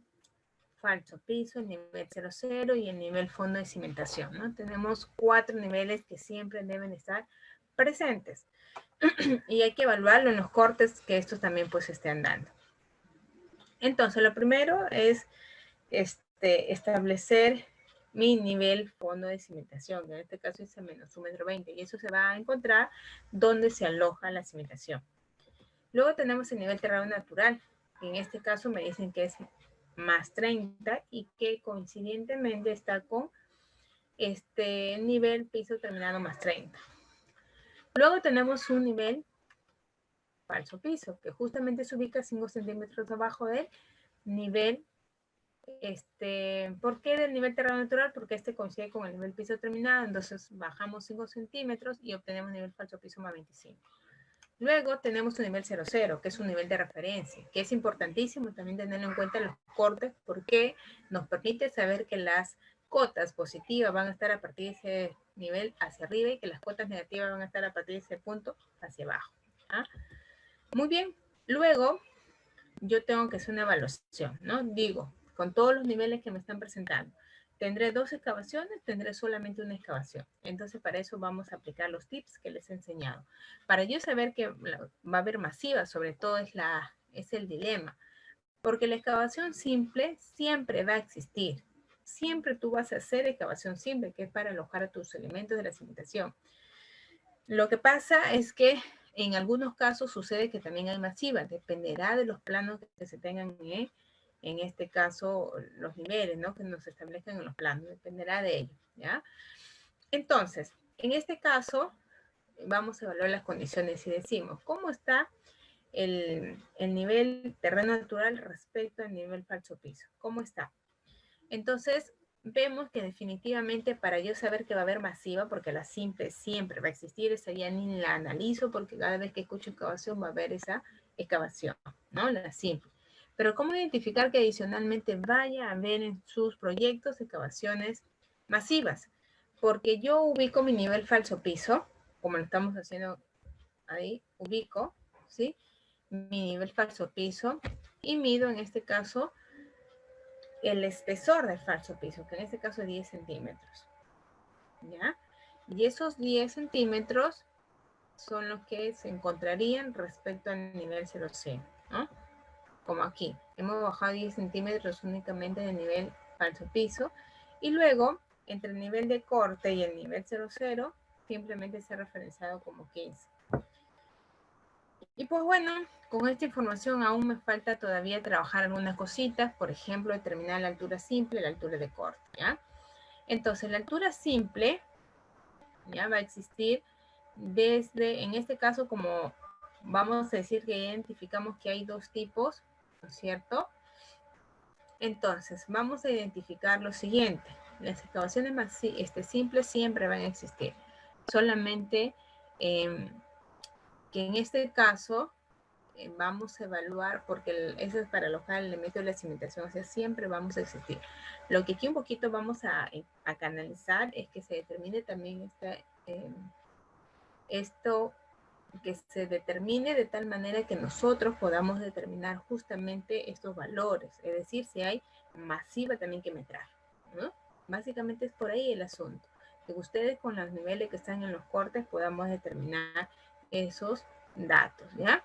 falso piso, el nivel 00 y el nivel fondo de cimentación, ¿no? Tenemos 4 niveles que siempre deben estar presentes. Y hay que evaluarlo en los cortes que estos también pues estén dando. Entonces, lo primero es establecer mi nivel fondo de cimentación, que en este caso es menos 1,20 m, y eso se va a encontrar donde se aloja la cimentación. Luego tenemos el nivel terreno natural, que en este caso me dicen que es más 30 y que coincidentemente está con este nivel piso terminado más 30. Luego tenemos un nivel falso piso, que justamente se ubica 5 centímetros abajo del nivel. ¿Por qué del nivel terreno natural? Porque este coincide con el nivel piso terminado, entonces bajamos 5 centímetros y obtenemos nivel falso piso más 25. Luego tenemos un nivel 00, que es un nivel de referencia, que es importantísimo también tenerlo en cuenta en los cortes, porque nos permite saber que las cotas positivas van a estar a partir de ese nivel hacia arriba y que las cotas negativas van a estar a partir de ese punto hacia abajo. ¿Ah? Muy bien. Luego, yo tengo que hacer una evaluación, ¿no? Digo, con todos los niveles que me están presentando, ¿tendré 2 excavaciones? ¿Tendré solamente una excavación? Entonces, para eso vamos a aplicar los tips que les he enseñado. Para yo saber que va a haber masiva, sobre todo es el dilema. Porque la excavación simple siempre va a existir. Siempre tú vas a hacer excavación simple, que es para alojar tus elementos de la cimentación. Lo que pasa es que en algunos casos sucede que también hay masiva. Dependerá de los planos que se tengan en este caso, los niveles, ¿no? Que nos establezcan en los planos, dependerá de ello, ¿ya? Entonces, en este caso, vamos a evaluar las condiciones y decimos, ¿cómo está el nivel terreno natural respecto al nivel falso piso? ¿Cómo está? Entonces, vemos que definitivamente para yo saber que va a haber masiva, porque la simple siempre va a existir, esa ya ni la analizo, porque cada vez que escucho excavación va a haber esa excavación, ¿no? La simple. Pero ¿cómo identificar que adicionalmente vaya a haber en sus proyectos excavaciones masivas? Porque yo ubico mi nivel falso piso, como lo estamos haciendo ahí, ubico, ¿sí? Mi nivel falso piso y mido en este caso el espesor del falso piso, que en este caso es 10 centímetros, ¿ya? Y esos 10 centímetros son los que se encontrarían respecto al nivel 0C, ¿no? Como aquí, hemos bajado 10 centímetros únicamente del nivel falso piso, y luego, entre el nivel de corte y el nivel 00, simplemente se ha referenciado como 15. Y pues bueno, con esta información aún me falta todavía trabajar algunas cositas, por ejemplo, determinar la altura simple y la altura de corte, ¿ya? Entonces, la altura simple, ¿ya? Va a existir desde, en este caso, como vamos a decir que identificamos que hay 2 tipos, ¿no es cierto? Entonces, vamos a identificar lo siguiente. Las excavaciones más simples siempre van a existir. Solamente que en este caso vamos a evaluar, porque eso es para alojar el elemento de la cimentación, o sea, siempre vamos a existir. Lo que aquí un poquito vamos a canalizar es que se determine también esto, que se determine de tal manera que nosotros podamos determinar justamente estos valores, es decir, si hay masiva también que metrar, ¿no? Básicamente es por ahí el asunto, que ustedes con los niveles que están en los cortes podamos determinar esos datos, ¿ya?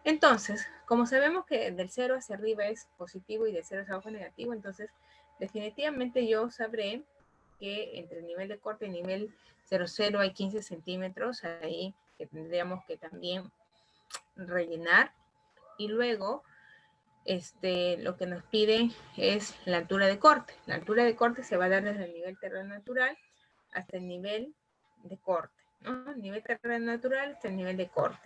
Entonces, como sabemos que del 0 hacia arriba es positivo y del 0 hacia abajo es negativo, entonces definitivamente yo sabré que entre el nivel de corte y el nivel 00 hay 15 centímetros ahí que tendríamos que también rellenar. Y luego, lo que nos piden es la altura de corte. La altura de corte se va a dar desde el nivel terreno natural hasta el nivel de corte, ¿no? El nivel terreno natural hasta el nivel de corte.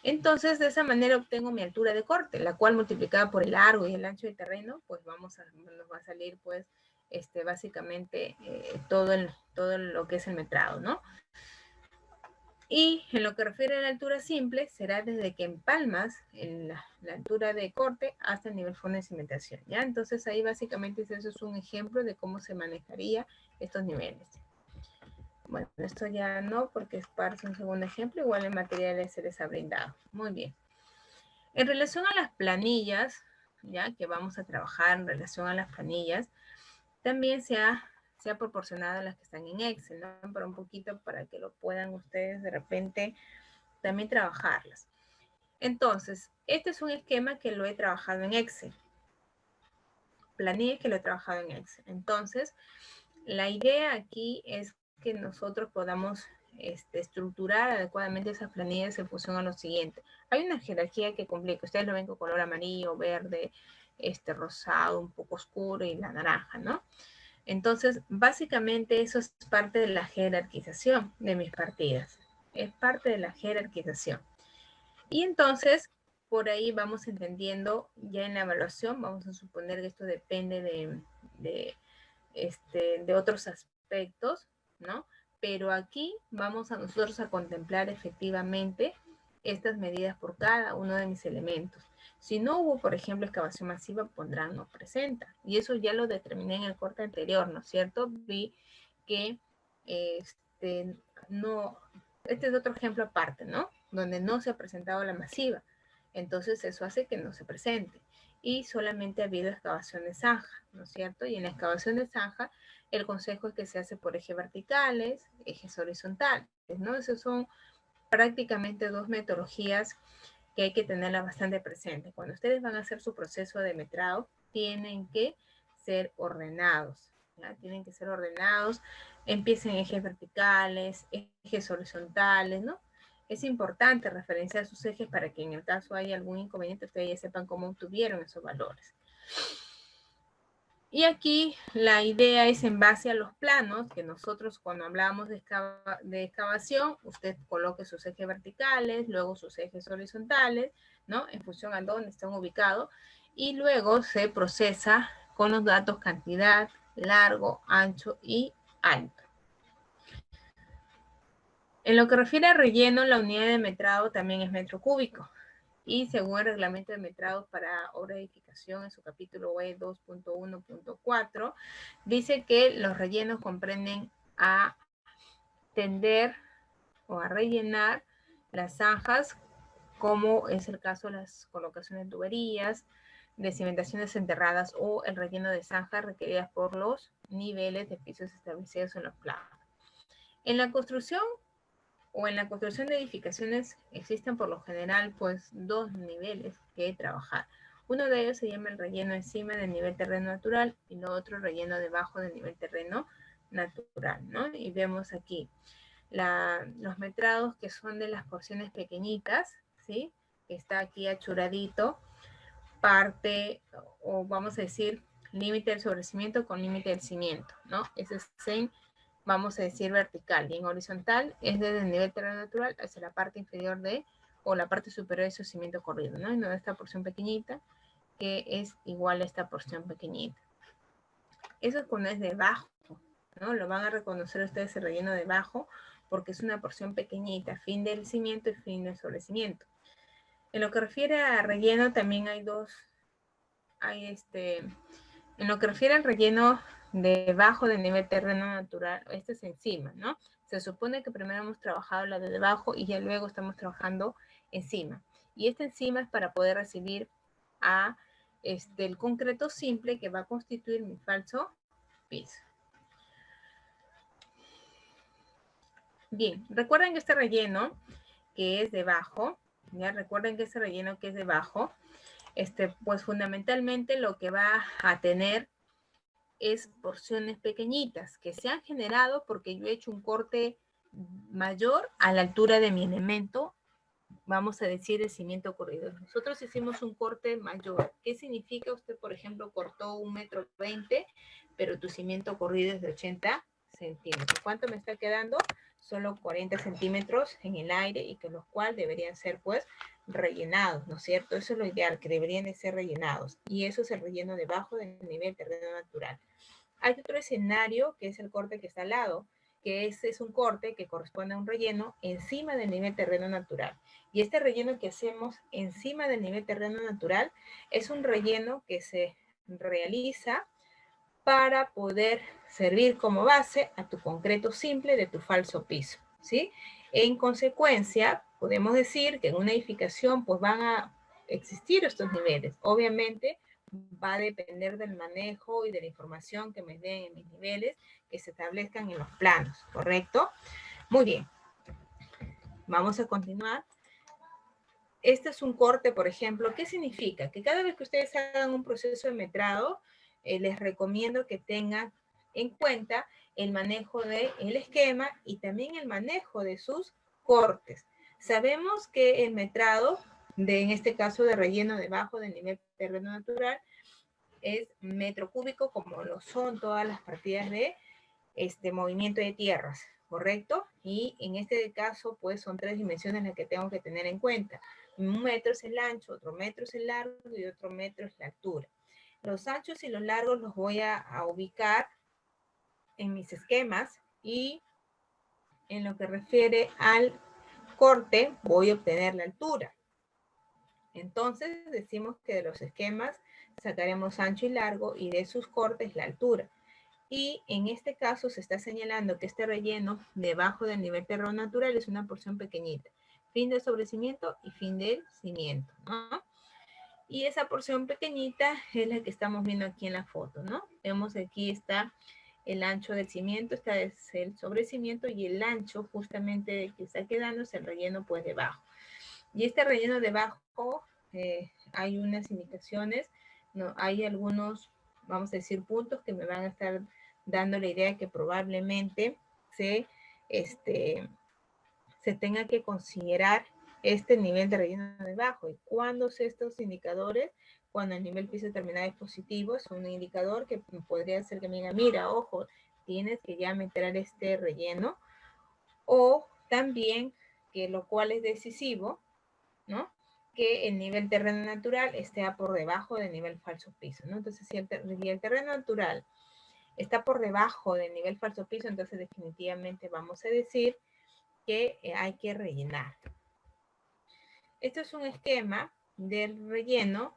Entonces, de esa manera obtengo mi altura de corte, la cual multiplicada por el largo y el ancho del terreno, pues nos va a salir, pues, básicamente todo lo que es el metrado, ¿no? Y en lo que refiere a la altura simple, será desde que empalmas la altura de corte hasta el nivel fondo de cimentación, ¿ya? Entonces ahí básicamente eso es un ejemplo de cómo se manejaría estos niveles. Bueno, esto ya no, porque es parte de un segundo ejemplo, igual el material se les ha brindado. Muy bien. En relación a las planillas, ya que vamos a trabajar en relación a las planillas, también se ha proporcionado las que están en Excel, ¿no? Pero un poquito para que lo puedan ustedes de repente también trabajarlas. Entonces, este es un esquema que lo he trabajado en Excel. Planillas que lo he trabajado en Excel. Entonces, la idea aquí es que nosotros podamos estructurar adecuadamente esas planillas en función a lo siguiente. Hay una jerarquía que complica. Ustedes lo ven con color amarillo, verde, rosado, un poco oscuro y la naranja, ¿no? Entonces, básicamente eso es parte de la jerarquización de mis partidas. Es parte de la jerarquización. Y entonces, por ahí vamos entendiendo, ya en la evaluación, vamos a suponer que esto depende de otros aspectos, ¿no? Pero aquí vamos a nosotros a contemplar efectivamente estas medidas por cada uno de mis elementos. Si no hubo, por ejemplo, excavación masiva, pondrán no presenta. Y eso ya lo determiné en el corte anterior, ¿no es cierto? Vi que no, este es otro ejemplo aparte, ¿no? Donde no se ha presentado la masiva. Entonces eso hace que no se presente. Y solamente ha habido excavación de zanja, ¿no es cierto? Y en la excavación de zanja, el consejo es que se hace por ejes verticales, ejes horizontales, ¿no? Esas son prácticamente dos metodologías que hay que tenerla bastante presente. Cuando ustedes van a hacer su proceso de metrado, tienen que ser ordenados, ¿ya? Tienen que ser ordenados, empiecen ejes verticales, ejes horizontales, ¿no? Es importante referenciar sus ejes para que en el caso haya algún inconveniente, ustedes ya sepan cómo obtuvieron esos valores. Y aquí la idea es en base a los planos, que nosotros cuando hablamos de excavación, usted coloque sus ejes verticales, luego sus ejes horizontales, ¿no? En función a dónde están ubicados, y luego se procesa con los datos cantidad, largo, ancho y alto. En lo que refiere a relleno, la unidad de metrado también es metro cúbico. Y según el reglamento de metrados para obra de edificación en su capítulo E 2.1.4, dice que los rellenos comprenden a tender o a rellenar las zanjas, como es el caso de las colocaciones de tuberías, de cimentaciones enterradas o el relleno de zanjas requeridas por los niveles de pisos establecidos en los planos. En la construcción de edificaciones existen por lo general pues dos niveles que trabajar. Uno de ellos se llama el relleno encima del nivel terreno natural y lo otro relleno debajo del nivel terreno natural, ¿no? Y vemos aquí los metrados que son de las porciones pequeñitas, ¿sí? Que está aquí achuradito, parte, o vamos a decir, límite del sobrecimiento con límite del cimiento, ¿no? Ese es en, vamos a decir, vertical, y en horizontal es desde el nivel terreno natural hacia la parte inferior o la parte superior de su cimiento corrido, ¿no? Y no esta porción pequeñita, que es igual a esta porción pequeñita. Eso es cuando es debajo, ¿no? Lo van a reconocer ustedes el relleno debajo, porque es una porción pequeñita, fin del cimiento y fin del sobrecimiento. En lo que refiere a relleno, también hay en lo que refiere al relleno debajo del nivel terreno natural, este es encima, ¿no? Se supone que primero hemos trabajado la de debajo y ya luego estamos trabajando encima. Y este encima es para poder recibir el concreto simple que va a constituir mi falso piso. Bien, recuerden que este relleno que es debajo, ya recuerden que este relleno que es debajo, pues fundamentalmente lo que va a tener es porciones pequeñitas que se han generado porque yo he hecho un corte mayor a la altura de mi elemento, vamos a decir el cimiento corrido. Nosotros hicimos un corte mayor. ¿Qué significa? Usted, por ejemplo, cortó 1,20 m, pero tu cimiento corrido es de 80 centímetros. ¿Cuánto me está quedando? Solo 40 centímetros en el aire, y que los cuales deberían ser pues rellenados, ¿no es cierto? Eso es lo ideal, que deberían de ser rellenados. Y eso es el relleno debajo del nivel terreno natural. Hay otro escenario que es el corte que está al lado, que ese es un corte que corresponde a un relleno encima del nivel terreno natural. Y este relleno que hacemos encima del nivel terreno natural es un relleno que se realiza para poder servir como base a tu concreto simple de tu falso piso, ¿sí? En consecuencia, podemos decir que en una edificación pues van a existir estos niveles. Obviamente va a depender del manejo y de la información que me den en mis niveles que se establezcan en los planos, ¿correcto? Muy bien. Vamos a continuar. Este es un corte, por ejemplo. ¿Qué significa? Que cada vez que ustedes hagan un proceso de metrado, les recomiendo que tengan en cuenta el manejo del esquema y también el manejo de sus cortes. Sabemos que el metrado, en este caso de relleno debajo del nivel terreno natural, es metro cúbico, como lo son todas las partidas de movimiento de tierras, ¿correcto? Y en este caso, pues son 3 dimensiones las que tengo que tener en cuenta. 1 metro es el ancho, otro metro es el largo y otro metro es la altura. Los anchos y los largos los voy a ubicar en mis esquemas y en lo que refiere al corte voy a obtener la altura. Entonces decimos que de los esquemas sacaremos ancho y largo y de sus cortes la altura. Y en este caso se está señalando que este relleno debajo del nivel terreno natural es una porción pequeñita. Fin del sobrecimiento y fin del cimiento, ¿no? Y esa porción pequeñita es la que estamos viendo aquí en la foto, ¿no? Vemos que aquí está el ancho del cimiento, este es el sobrecimiento y el ancho justamente que está quedando es el relleno pues debajo. Y este relleno debajo hay unas indicaciones, ¿no? Hay algunos, vamos a decir, puntos que me van a estar dando la idea de que probablemente se tenga que considerar este nivel de relleno debajo. ¿Y cuándo estos indicadores? Cuando el nivel piso terminal es positivo, es un indicador que podría ser que me diga, mira, ojo, tienes que ya meter este relleno. O también, que lo cual es decisivo, ¿no? Que el nivel terreno natural esté por debajo del nivel falso piso, ¿no? Entonces, si el terreno natural está por debajo del nivel falso piso, entonces definitivamente vamos a decir que hay que rellenar. Esto es un esquema del relleno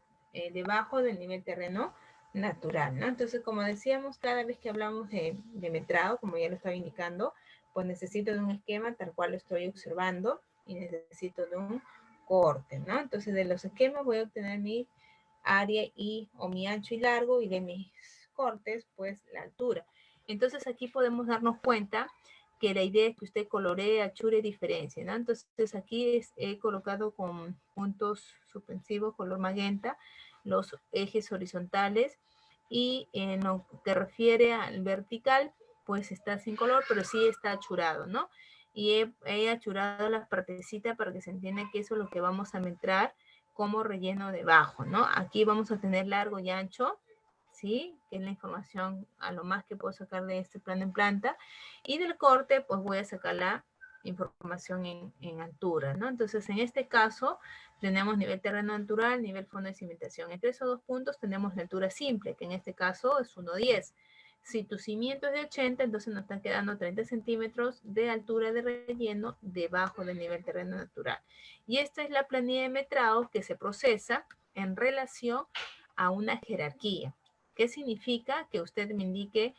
debajo del nivel terreno natural, ¿no? Entonces, como decíamos, cada vez que hablamos de metrado, como ya lo estaba indicando, pues necesito de un esquema tal cual lo estoy observando y necesito de un corte, ¿no? Entonces, de los esquemas voy a obtener mi área o mi ancho y largo, y de mis cortes, pues la altura. Entonces, aquí podemos darnos cuenta que la idea es que usted coloree, achure, diferencie, ¿no? Entonces, aquí he colocado con puntos suspensivos color magenta los ejes horizontales, y en lo que refiere al vertical, pues está sin color, pero sí está achurado, ¿no? Y he achurado las partecitas para que se entienda que eso es lo que vamos a metrar como relleno debajo, ¿no? Aquí vamos a tener largo y ancho, ¿sí? Que es la información a lo más que puedo sacar de este plano en planta. Y del corte, pues voy a sacar la información en altura, ¿no? Entonces, en este caso, tenemos nivel terreno natural, nivel fondo de cimentación. Entre esos dos puntos tenemos la altura simple, que en este caso es 1,10. Si tu cimiento es de 80, entonces nos están quedando 30 centímetros de altura de relleno debajo del nivel terreno natural. Y esta es la planilla de metrado que se procesa en relación a una jerarquía. ¿Qué significa? Que usted me indique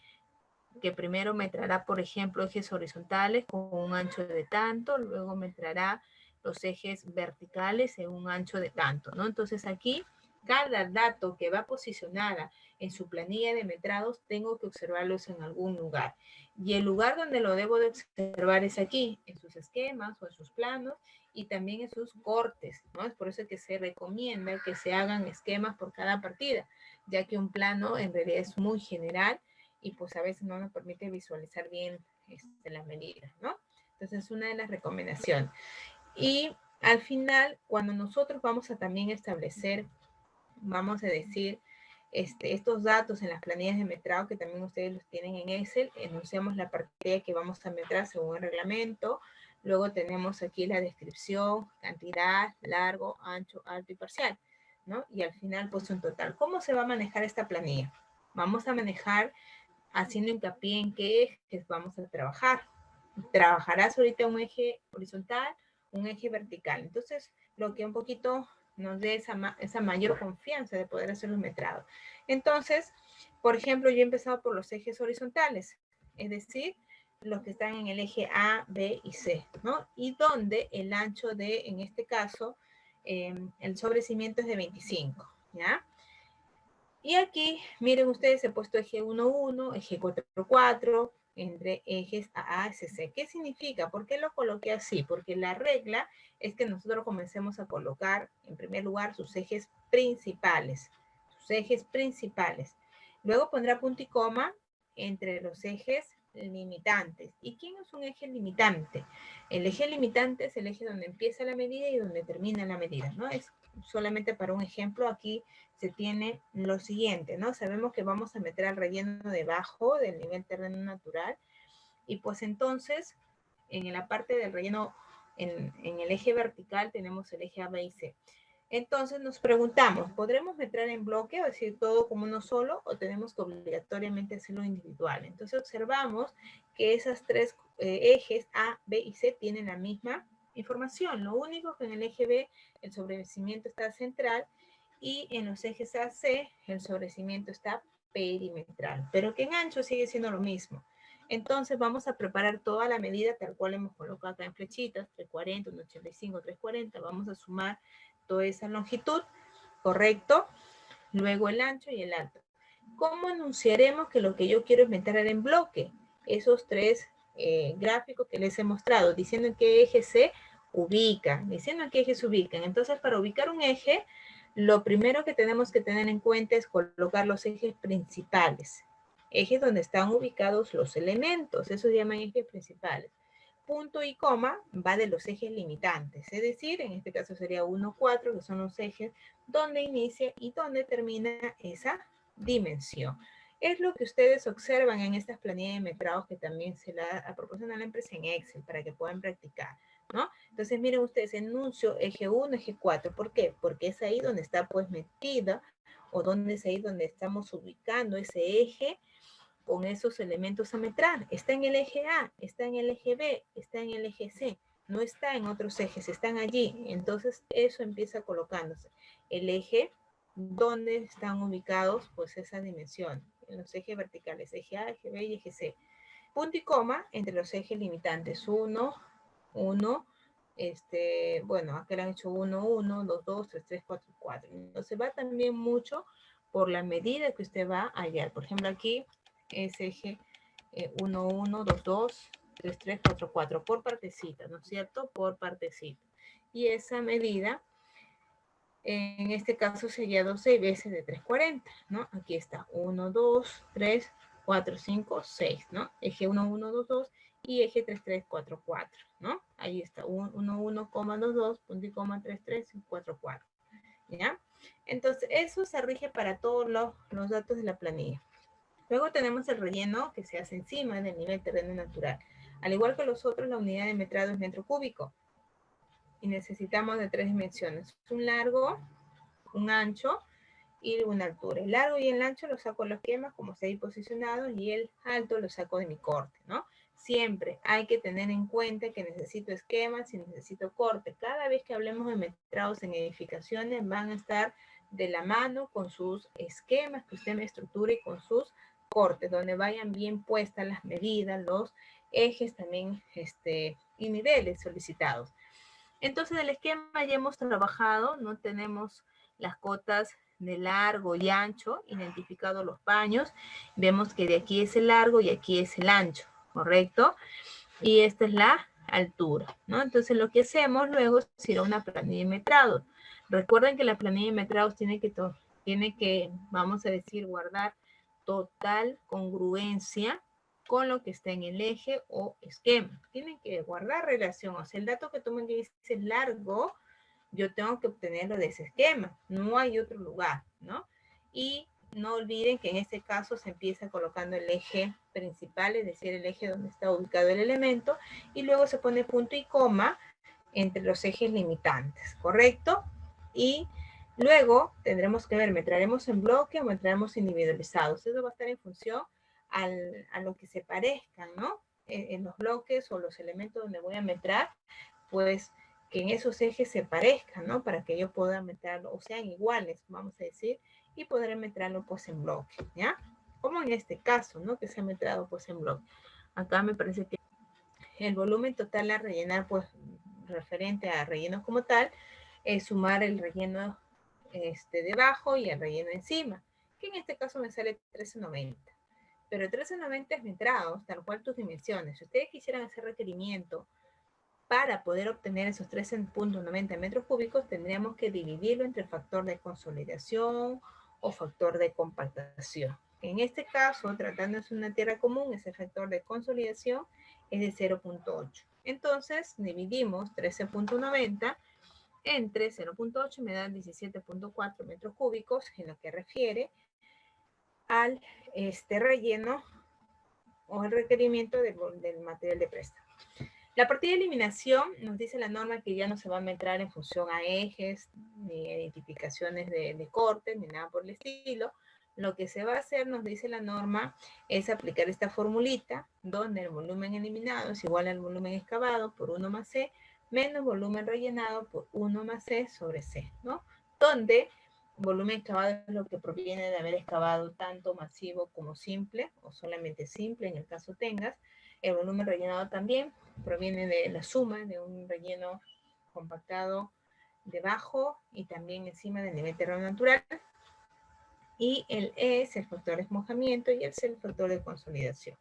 que primero metrará, por ejemplo, ejes horizontales con un ancho de tanto, luego metrará los ejes verticales en un ancho de tanto, ¿no? Entonces aquí, cada dato que va posicionada en su planilla de metrados, tengo que observarlos en algún lugar. Y el lugar donde lo debo de observar es aquí, en sus esquemas o en sus planos, y también en sus cortes, ¿no? Es por eso que se recomienda que se hagan esquemas por cada partida, ya que un plano en realidad es muy general y pues a veces no nos permite visualizar bien las medidas, ¿no? Entonces es una de las recomendaciones. Y al final, cuando nosotros vamos a también establecer, vamos a decir, estos datos en las planillas de metrado, que también ustedes los tienen en Excel, enunciamos la partida que vamos a metrar según el reglamento, Luego tenemos aquí la descripción, cantidad, largo, ancho, alto y parcial, ¿no? Y al final, pues un total. ¿Cómo se va a manejar esta planilla? Vamos a manejar haciendo hincapié en qué ejes vamos a trabajar. Trabajarás ahorita un eje horizontal, un eje vertical. Entonces, lo que un poquito nos dé esa mayor confianza de poder hacer los metrados. Entonces, por ejemplo, yo he empezado por los ejes horizontales, es decir, los que están en el eje A, B y C, ¿no? Y donde el ancho de, en este caso, el sobrecimiento es de 25, ¿ya? Y aquí, miren ustedes, he puesto eje 1, 1, eje 4, 4, entre ejes A, A, C. ¿Qué significa? ¿Por qué lo coloqué así? Porque la regla es que nosotros comencemos a colocar, en primer lugar, sus ejes principales. Sus ejes principales. Luego pondrá punto y coma entre los ejes limitantes. ¿Y quién es un eje limitante? El eje limitante es el eje donde empieza la medida y donde termina la medida, ¿no? Es solamente para un ejemplo, aquí se tiene lo siguiente, ¿no? Sabemos que vamos a meter al relleno debajo del nivel terreno natural y pues entonces en la parte del relleno, en el eje vertical tenemos el eje A, B y C. Entonces nos preguntamos, ¿podremos meter en bloque, o decir, todo como uno solo, o tenemos que obligatoriamente hacerlo individual? Entonces observamos que esas tres ejes A, B y C tienen la misma información. Lo único que en el eje B el sobrecimiento está central y en los ejes AC el sobrecimiento está perimetral, pero que en ancho sigue siendo lo mismo. Entonces vamos a preparar toda la medida tal cual hemos colocado acá en flechitas, 340, 185, 340, vamos a sumar toda esa longitud, correcto, luego el ancho y el alto. ¿Cómo anunciaremos que lo que yo quiero es meter en bloque? Esos tres gráficos que les he mostrado, diciendo en qué eje se ubican, diciendo en qué eje se ubican. Entonces, para ubicar un eje, lo primero que tenemos que tener en cuenta es colocar los ejes principales. Ejes donde están ubicados los elementos, eso se llaman ejes principales. Punto y coma va de los ejes limitantes, es decir, en este caso sería 1, 4, que son los ejes donde inicia y donde termina esa dimensión. Es lo que ustedes observan en estas planillas de metrados que también se la proporciona la empresa en Excel para que puedan practicar, ¿no? Entonces miren ustedes, enuncio eje 1, eje 4, ¿por qué? Porque es ahí donde está pues metida o donde es ahí donde estamos ubicando ese eje con esos elementos a metrar. Está en el eje A, está en el eje B, está en el eje C, no está en otros ejes, están allí. Entonces eso empieza colocándose. El eje donde están ubicados pues esa dimensión, en los ejes verticales, eje A, eje B y eje C. Punto y coma entre los ejes limitantes 1, 1, bueno, acá le han hecho 1, 1, 2, 2, 3, 3, 4, 4. Entonces va también mucho por la medida que usted va a hallar. Por ejemplo, aquí es eje 1, 1, 2, 2, 3, 3, 4, 4, por partecita, ¿no es cierto? Por partecita. Y esa medida, en este caso sería 12 veces de 340, ¿no? Aquí está 1, 2, 3, 4, 5, 6, ¿no? Eje 1, 1, 2, 2 y eje 3, 3, 4, 4, ¿no? Ahí está 1, 1, 2, 2, punto y coma 3, 3, 4, 4, ¿ya? Entonces, eso se rige para todos los datos de la planilla. Luego tenemos el relleno que se hace encima del nivel terreno natural. Al igual que los otros, la unidad de metrado es metro cúbico. Y necesitamos de 3 dimensiones. Un largo, un ancho y una altura. El largo y el ancho lo saco de los esquemas como se ahí posicionados y el alto lo saco de mi corte, ¿no? Siempre hay que tener en cuenta que necesito esquemas y necesito corte. Cada vez que hablemos de metrados en edificaciones van a estar de la mano con sus esquemas que usted me estructure con sus cortes, donde vayan bien puestas las medidas, los ejes también y niveles solicitados. Entonces, el esquema ya hemos trabajado, no tenemos las cotas de largo y ancho, identificado los paños, vemos que de aquí es el largo y aquí es el ancho, ¿correcto? Y esta es la altura, ¿no? Entonces, lo que hacemos luego es ir a una planilla de metrados. Recuerden que la planilla de metrados tiene que, vamos a decir, guardar total congruencia con lo que está en el eje o esquema. Tienen que guardar relación, o sea, el dato que tú me dices es largo, yo tengo que obtenerlo de ese esquema, no hay otro lugar, ¿no? Y no olviden que en este caso se empieza colocando el eje principal, es decir, el eje donde está ubicado el elemento, y luego se pone punto y coma entre los ejes limitantes, ¿correcto? Y luego tendremos que ver, ¿metraremos en bloque o metraremos individualizados? Eso va a estar en función a lo que se parezcan, ¿no? En los bloques o los elementos donde voy a metrar, pues que en esos ejes se parezcan, ¿no? Para que yo pueda metrarlo, o sean iguales, vamos a decir, y podré metrarlo pues en bloque, ¿ya? Como en este caso, ¿no? Que se ha metrado pues en bloque. Acá me parece que el volumen total a rellenar, pues referente a relleno como tal, es sumar el relleno debajo y el relleno encima, que en este caso me sale 1390. Pero 1390 es metrados, tal cual tus dimensiones. Si ustedes quisieran hacer requerimiento para poder obtener esos 13.90 metros cúbicos, tendríamos que dividirlo entre el factor de consolidación o factor de compactación. En este caso, tratándose de una tierra común, ese factor de consolidación es de 0.8. Entonces, dividimos 13.90 entre 0.8, me dan 17.4 metros cúbicos, en lo que refiere al relleno o el requerimiento del material de préstamo. La partida de eliminación nos dice la norma que ya no se va a metrar en función a ejes, ni identificaciones de corte, ni nada por el estilo. Lo que se va a hacer, nos dice la norma, es aplicar esta formulita, donde el volumen eliminado es igual al volumen excavado por 1 más C, menos volumen rellenado por 1 más C sobre C, ¿no? Donde volumen excavado es lo que proviene de haber excavado tanto masivo como simple, o solamente simple en el caso tengas. El volumen rellenado también proviene de la suma de un relleno compactado debajo y también encima del nivel terreno natural. Y el E es el factor de mojamiento y el C es el factor de consolidación.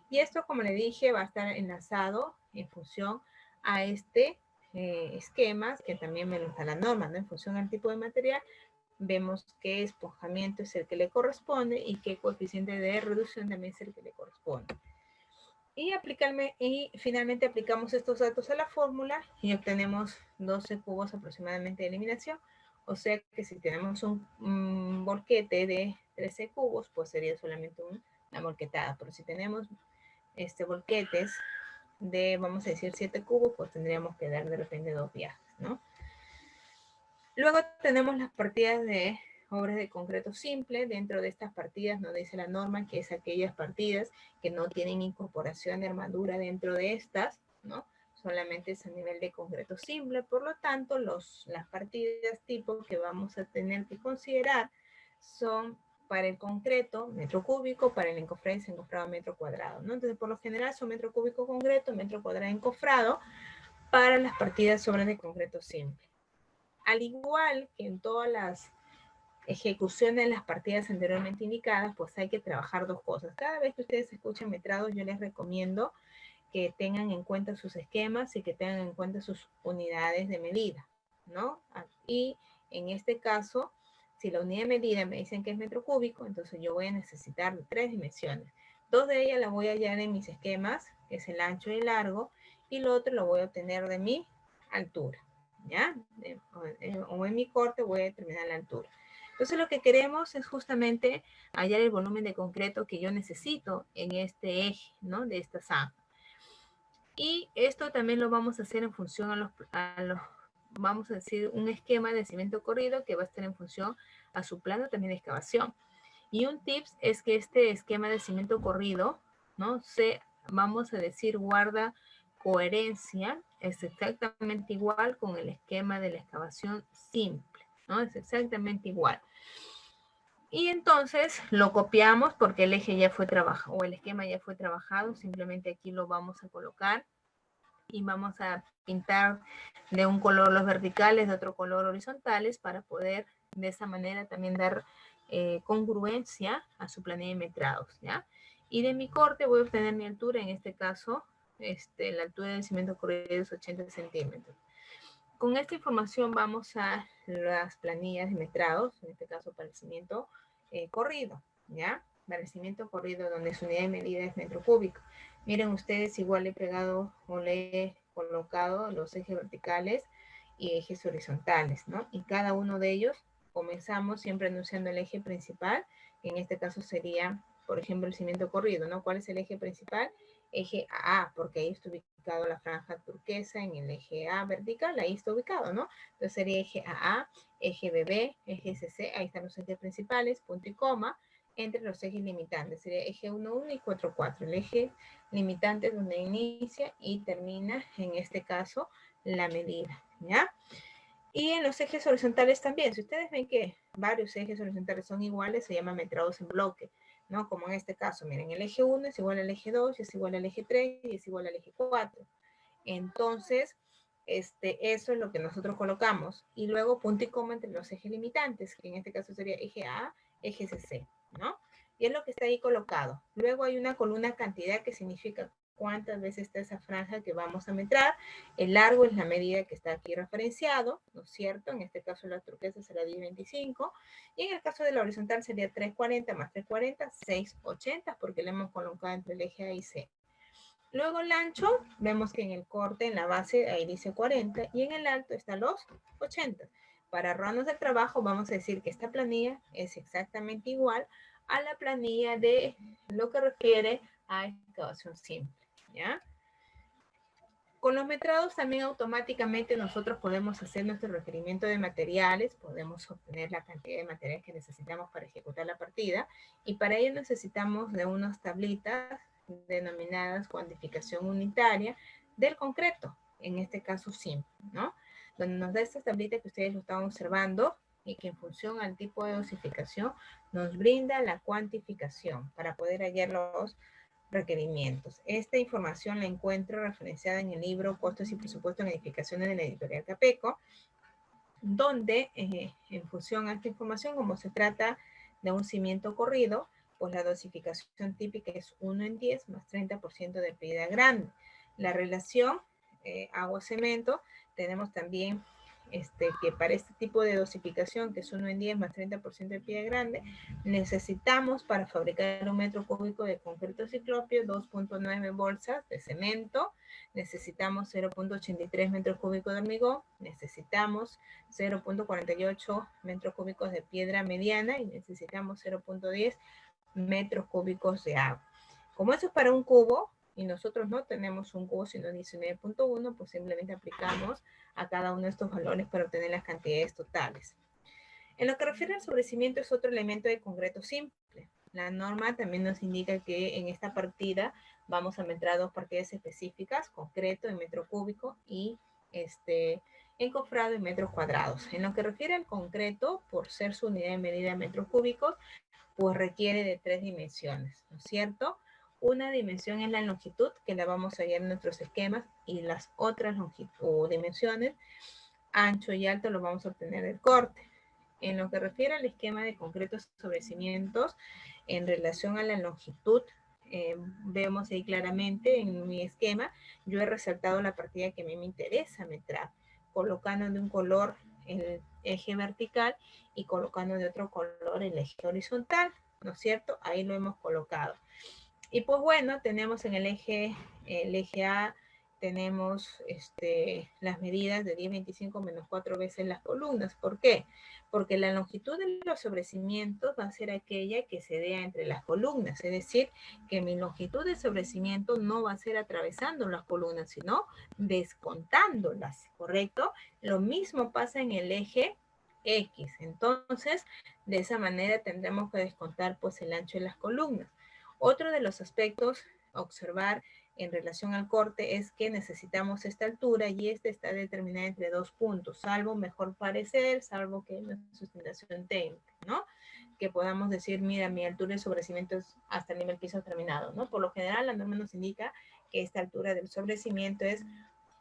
Y esto, como le dije, va a estar enlazado en función a este esquema, que también me lo da la norma, ¿no? En función al tipo de material, vemos qué esponjamiento es el que le corresponde y qué coeficiente de reducción también es el que le corresponde. Y finalmente aplicamos estos datos a la fórmula y obtenemos 12 cubos aproximadamente de eliminación. O sea que si tenemos un volquete de 13 cubos, pues sería solamente una volquetada. Pero si tenemos volquetes de, vamos a decir, 7 cubos, pues tendríamos que dar de repente 2 viajes, ¿no? Luego tenemos las partidas de obras de concreto simple. Dentro de estas partidas nos dice la norma que es aquellas partidas que no tienen incorporación de armadura dentro de estas, ¿no? Solamente es a nivel de concreto simple. Por lo tanto, las partidas tipo que vamos a tener que considerar son para el concreto, metro cúbico, para el encofrado, metro cuadrado, ¿no? Entonces, por lo general son metro cúbico concreto, metro cuadrado encofrado, para las partidas sobre de concreto simple. Al igual que en todas las ejecuciones de las partidas anteriormente indicadas, pues hay que trabajar dos cosas. Cada vez que ustedes escuchen metrados, yo les recomiendo que tengan en cuenta sus esquemas y que tengan en cuenta sus unidades de medida, ¿no? Y en este caso, si la unidad de medida me dicen que es metro cúbico, entonces yo voy a necesitar 3 dimensiones. 2 de ellas las voy a hallar en mis esquemas, que es el ancho y el largo, y lo otro lo voy a obtener de mi altura, ¿ya? O en mi corte voy a determinar la altura. Entonces lo que queremos es justamente hallar el volumen de concreto que yo necesito en este eje, ¿no? De esta zanja. Y esto también lo vamos a hacer en función vamos a decir, un esquema de cimiento corrido que va a estar en función a su plano también de excavación. Y un tips es que este esquema de cimiento corrido, ¿no? Vamos a decir, guarda coherencia, es exactamente igual con el esquema de la excavación simple, ¿no? Es exactamente igual. Y entonces lo copiamos porque el eje ya fue trabajado, o el esquema ya fue trabajado, simplemente aquí lo vamos a colocar y vamos a pintar de un color los verticales, de otro color horizontales, para poder de esa manera también dar congruencia a su planilla de metrados, ¿ya? Y de mi corte voy a obtener mi altura, en este caso, la altura del cimiento corrido es 80 centímetros. Con esta información vamos a las planillas de metrados, en este caso para el cimiento corrido, ¿ya? Para el cimiento corrido, donde su unidad de medida es metro cúbico. Miren ustedes, igual he pegado o le he colocado los ejes verticales y ejes horizontales, ¿no? Y cada uno de ellos comenzamos siempre anunciando el eje principal, En este caso sería, por ejemplo, el cimiento corrido, ¿no? ¿Cuál es el eje principal? Eje A, porque ahí está ubicado la franja turquesa en el eje A vertical, ahí está ubicado, ¿no? Entonces sería eje AA, eje BB, eje CC, ahí están los ejes principales, punto y coma, entre los ejes limitantes, sería eje 1, 1 y 4, 4. El eje limitante es donde inicia y termina, en este caso, la medida, ¿ya? Y en los ejes horizontales también, si ustedes ven que varios ejes horizontales son iguales, se llaman metrados en bloque, ¿no? Como en este caso, miren, el eje 1 es igual al eje 2, es igual al eje 3 y es igual al eje 4. Entonces, eso es lo que nosotros colocamos. Y luego punto y coma entre los ejes limitantes, que en este caso sería eje A, eje CC, ¿no? Y es lo que está ahí colocado. Luego hay una columna cantidad que significa cuántas veces está esa franja que vamos a metrar. El largo es la medida que está aquí referenciado, ¿no es cierto? En este caso la turquesa será 1025 y en el caso de la horizontal sería 340 más 340, 680 porque le hemos colocado entre el eje A y C. Luego el ancho, vemos que en el corte, en la base, ahí dice 40 y en el alto están los 80. Para ahorrarnos de trabajo, vamos a decir que esta planilla es exactamente igual a la planilla de lo que refiere a excavación simple, ¿ya? Con los metrados también automáticamente nosotros podemos hacer nuestro requerimiento de materiales, podemos obtener la cantidad de materiales que necesitamos para ejecutar la partida y para ello necesitamos de unas tablitas denominadas cuantificación unitaria del concreto, en este caso simple, ¿no? Donde nos da estas tablitas que ustedes lo están observando y que en función al tipo de dosificación nos brinda la cuantificación para poder hallar los requerimientos. Esta información la encuentro referenciada en el libro Costos y Presupuestos en Edificaciones de la editorial Capeco, donde en función a esta información, como se trata de un cimiento corrido, pues la dosificación típica es 1 en 10 más 30% de piedra grande. La relación agua-cemento, tenemos también que para este tipo de dosificación, que es 1 en 10 más 30% de piedra grande, necesitamos para fabricar un metro cúbico de concreto ciclopio 2.9 bolsas de cemento, necesitamos 0.83 metros cúbicos de hormigón, necesitamos 0.48 metros cúbicos de piedra mediana y necesitamos 0.10 metros cúbicos de agua. Como eso es para un cubo, y nosotros no tenemos un cubo sino 19.1, pues simplemente aplicamos a cada uno de estos valores para obtener las cantidades totales. En lo que refiere al sobrecimiento es otro elemento de concreto simple. La norma también nos indica que en esta partida vamos a meter dos partidas específicas, concreto en metro cúbico y encofrado en metros cuadrados. En lo que refiere al concreto, por ser su unidad de medida en metros cúbicos, pues requiere de 3 dimensiones, ¿no es cierto? Una dimensión es la longitud, que la vamos a hallar en nuestros esquemas, y las otras dimensiones, ancho y alto, lo vamos a obtener del corte. En lo que refiere al esquema de concretos sobre cimientos, en relación a la longitud, vemos ahí claramente en mi esquema, yo he resaltado la partida que a mí me interesa metrar, colocando de un color el eje vertical y colocando de otro color el eje horizontal, ¿no es cierto? Ahí lo hemos colocado. Y pues bueno, tenemos en el eje A, tenemos las medidas de 10.25 menos 4 veces las columnas. ¿Por qué? Porque la longitud de los sobrecimientos va a ser aquella que se dé entre las columnas. Es decir, que mi longitud de sobrecimiento no va a ser atravesando las columnas, sino descontándolas, ¿correcto? Lo mismo pasa en el eje X. Entonces, de esa manera tendremos que descontar pues el ancho de las columnas. Otro de los aspectos a observar en relación al corte es que necesitamos esta altura y esta está determinada entre dos puntos, salvo mejor parecer, salvo que no es sustentación técnica, ¿no? Que podamos decir, mira, mi altura de sobrecimiento es hasta el nivel piso terminado, ¿no? Por lo general, la norma nos indica que esta altura del sobrecimiento es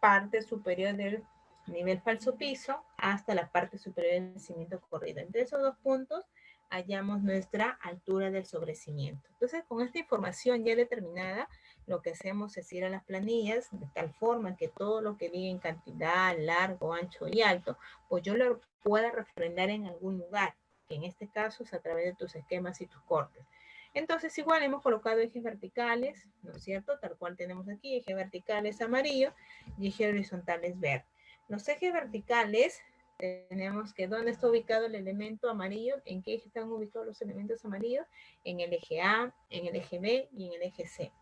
parte superior del nivel falso piso hasta la parte superior del cimiento corrido. Entre esos dos puntos hallamos nuestra altura del sobrecimiento. Entonces, con esta información ya determinada, lo que hacemos es ir a las planillas de tal forma que todo lo que diga en cantidad, largo, ancho y alto, pues yo lo pueda refrendar en algún lugar, que en este caso es a través de tus esquemas y tus cortes. Entonces, igual hemos colocado ejes verticales, ¿no es cierto? Tal cual tenemos aquí, eje vertical es amarillo y eje horizontal es verde. Los ejes verticales tenemos que dónde está ubicado el elemento amarillo, en qué eje están ubicados los elementos amarillos, en el eje A, en el eje B y en el eje C.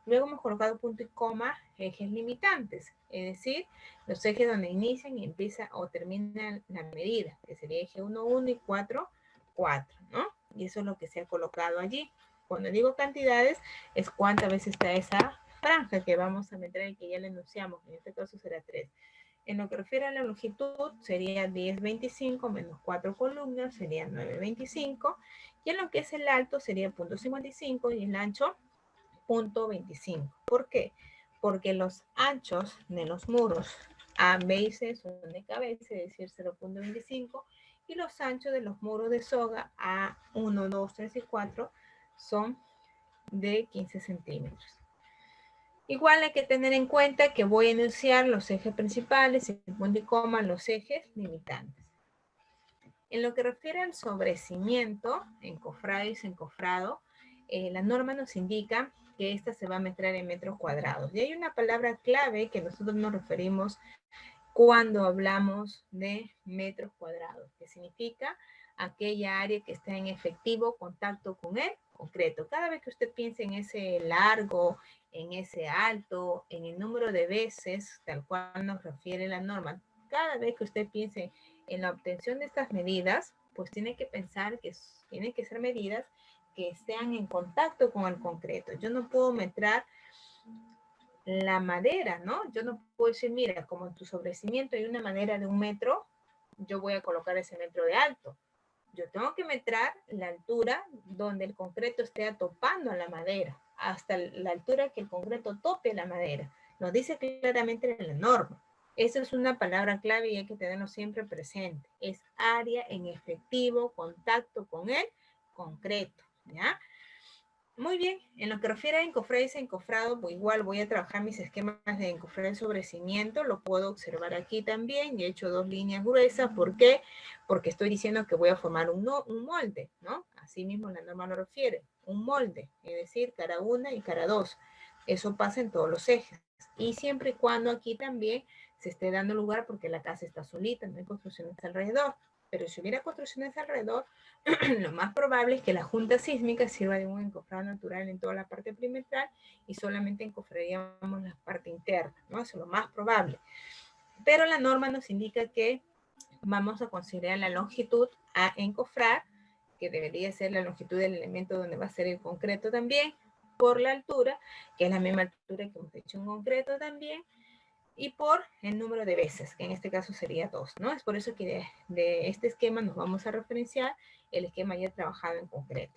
Luego hemos colocado punto y coma, ejes limitantes, es decir, los ejes donde inician y empieza o termina la medida, que sería eje 1, 1 y 4, 4, ¿no? Y eso es lo que se ha colocado allí. Cuando digo cantidades, es cuántas veces está esa franja que vamos a meter y que ya le enunciamos, en este caso será 3. En lo que refiere a la longitud, sería 10,25 menos 4 columnas, sería 9,25. Y en lo que es el alto, sería 0,55 y el ancho, 0,25. ¿Por qué? Porque los anchos de los muros A, B y C son de cabeza, es decir, 0,25. Y los anchos de los muros de soga A1, 2, 3 y 4 son de 15 centímetros. Igual hay que tener en cuenta que voy a enunciar los ejes principales y punto y coma los ejes limitantes. En lo que refiere al sobrecimiento, encofrado y desencofrado, la norma nos indica que esta se va a meter en metros cuadrados. Y hay una palabra clave que nosotros nos referimos cuando hablamos de metros cuadrados, que significa aquella área que está en efectivo contacto con el concreto. Cada vez que usted piense en ese largo, en ese alto, en el número de veces, tal cual nos refiere la norma, cada vez que usted piense en la obtención de estas medidas, pues tiene que pensar que tienen que ser medidas que sean en contacto con el concreto. Yo no puedo metrar la madera, ¿no? Yo no puedo decir, mira, como en tu sobrecimiento hay una madera de 1 metro, yo voy a colocar ese metro de alto. Yo tengo que metrar la altura donde el concreto esté topando a la madera, hasta la altura que el concreto tope la madera. Lo dice claramente en la norma. Esa es una palabra clave y hay que tenerlo siempre presente. Es área en efectivo, contacto con el concreto, ¿ya? Muy bien, en lo que refiere a encofrado y desencofrado, pues igual voy a trabajar mis esquemas de encofrado y sobrecimiento, lo puedo observar aquí también, y he hecho 2 líneas gruesas, ¿por qué? Porque estoy diciendo que voy a formar un molde, ¿no? Así mismo la norma lo refiere, un molde, es decir, cara 1 y cara 2. Eso pasa en todos los ejes. Y siempre y cuando aquí también se esté dando lugar porque la casa está solita, no hay construcciones alrededor. Pero si hubiera construcciones alrededor, lo más probable es que la junta sísmica sirva de un encofrado natural en toda la parte perimetral y solamente encofraríamos la parte interna, ¿no? Eso es lo más probable. Pero la norma nos indica que vamos a considerar la longitud a encofrar, que debería ser la longitud del elemento donde va a ser el concreto también, por la altura, que es la misma altura que hemos hecho en concreto también, y por el número de veces, que en este caso sería 2, ¿no? Es por eso que de este esquema nos vamos a referenciar el esquema ya trabajado en concreto.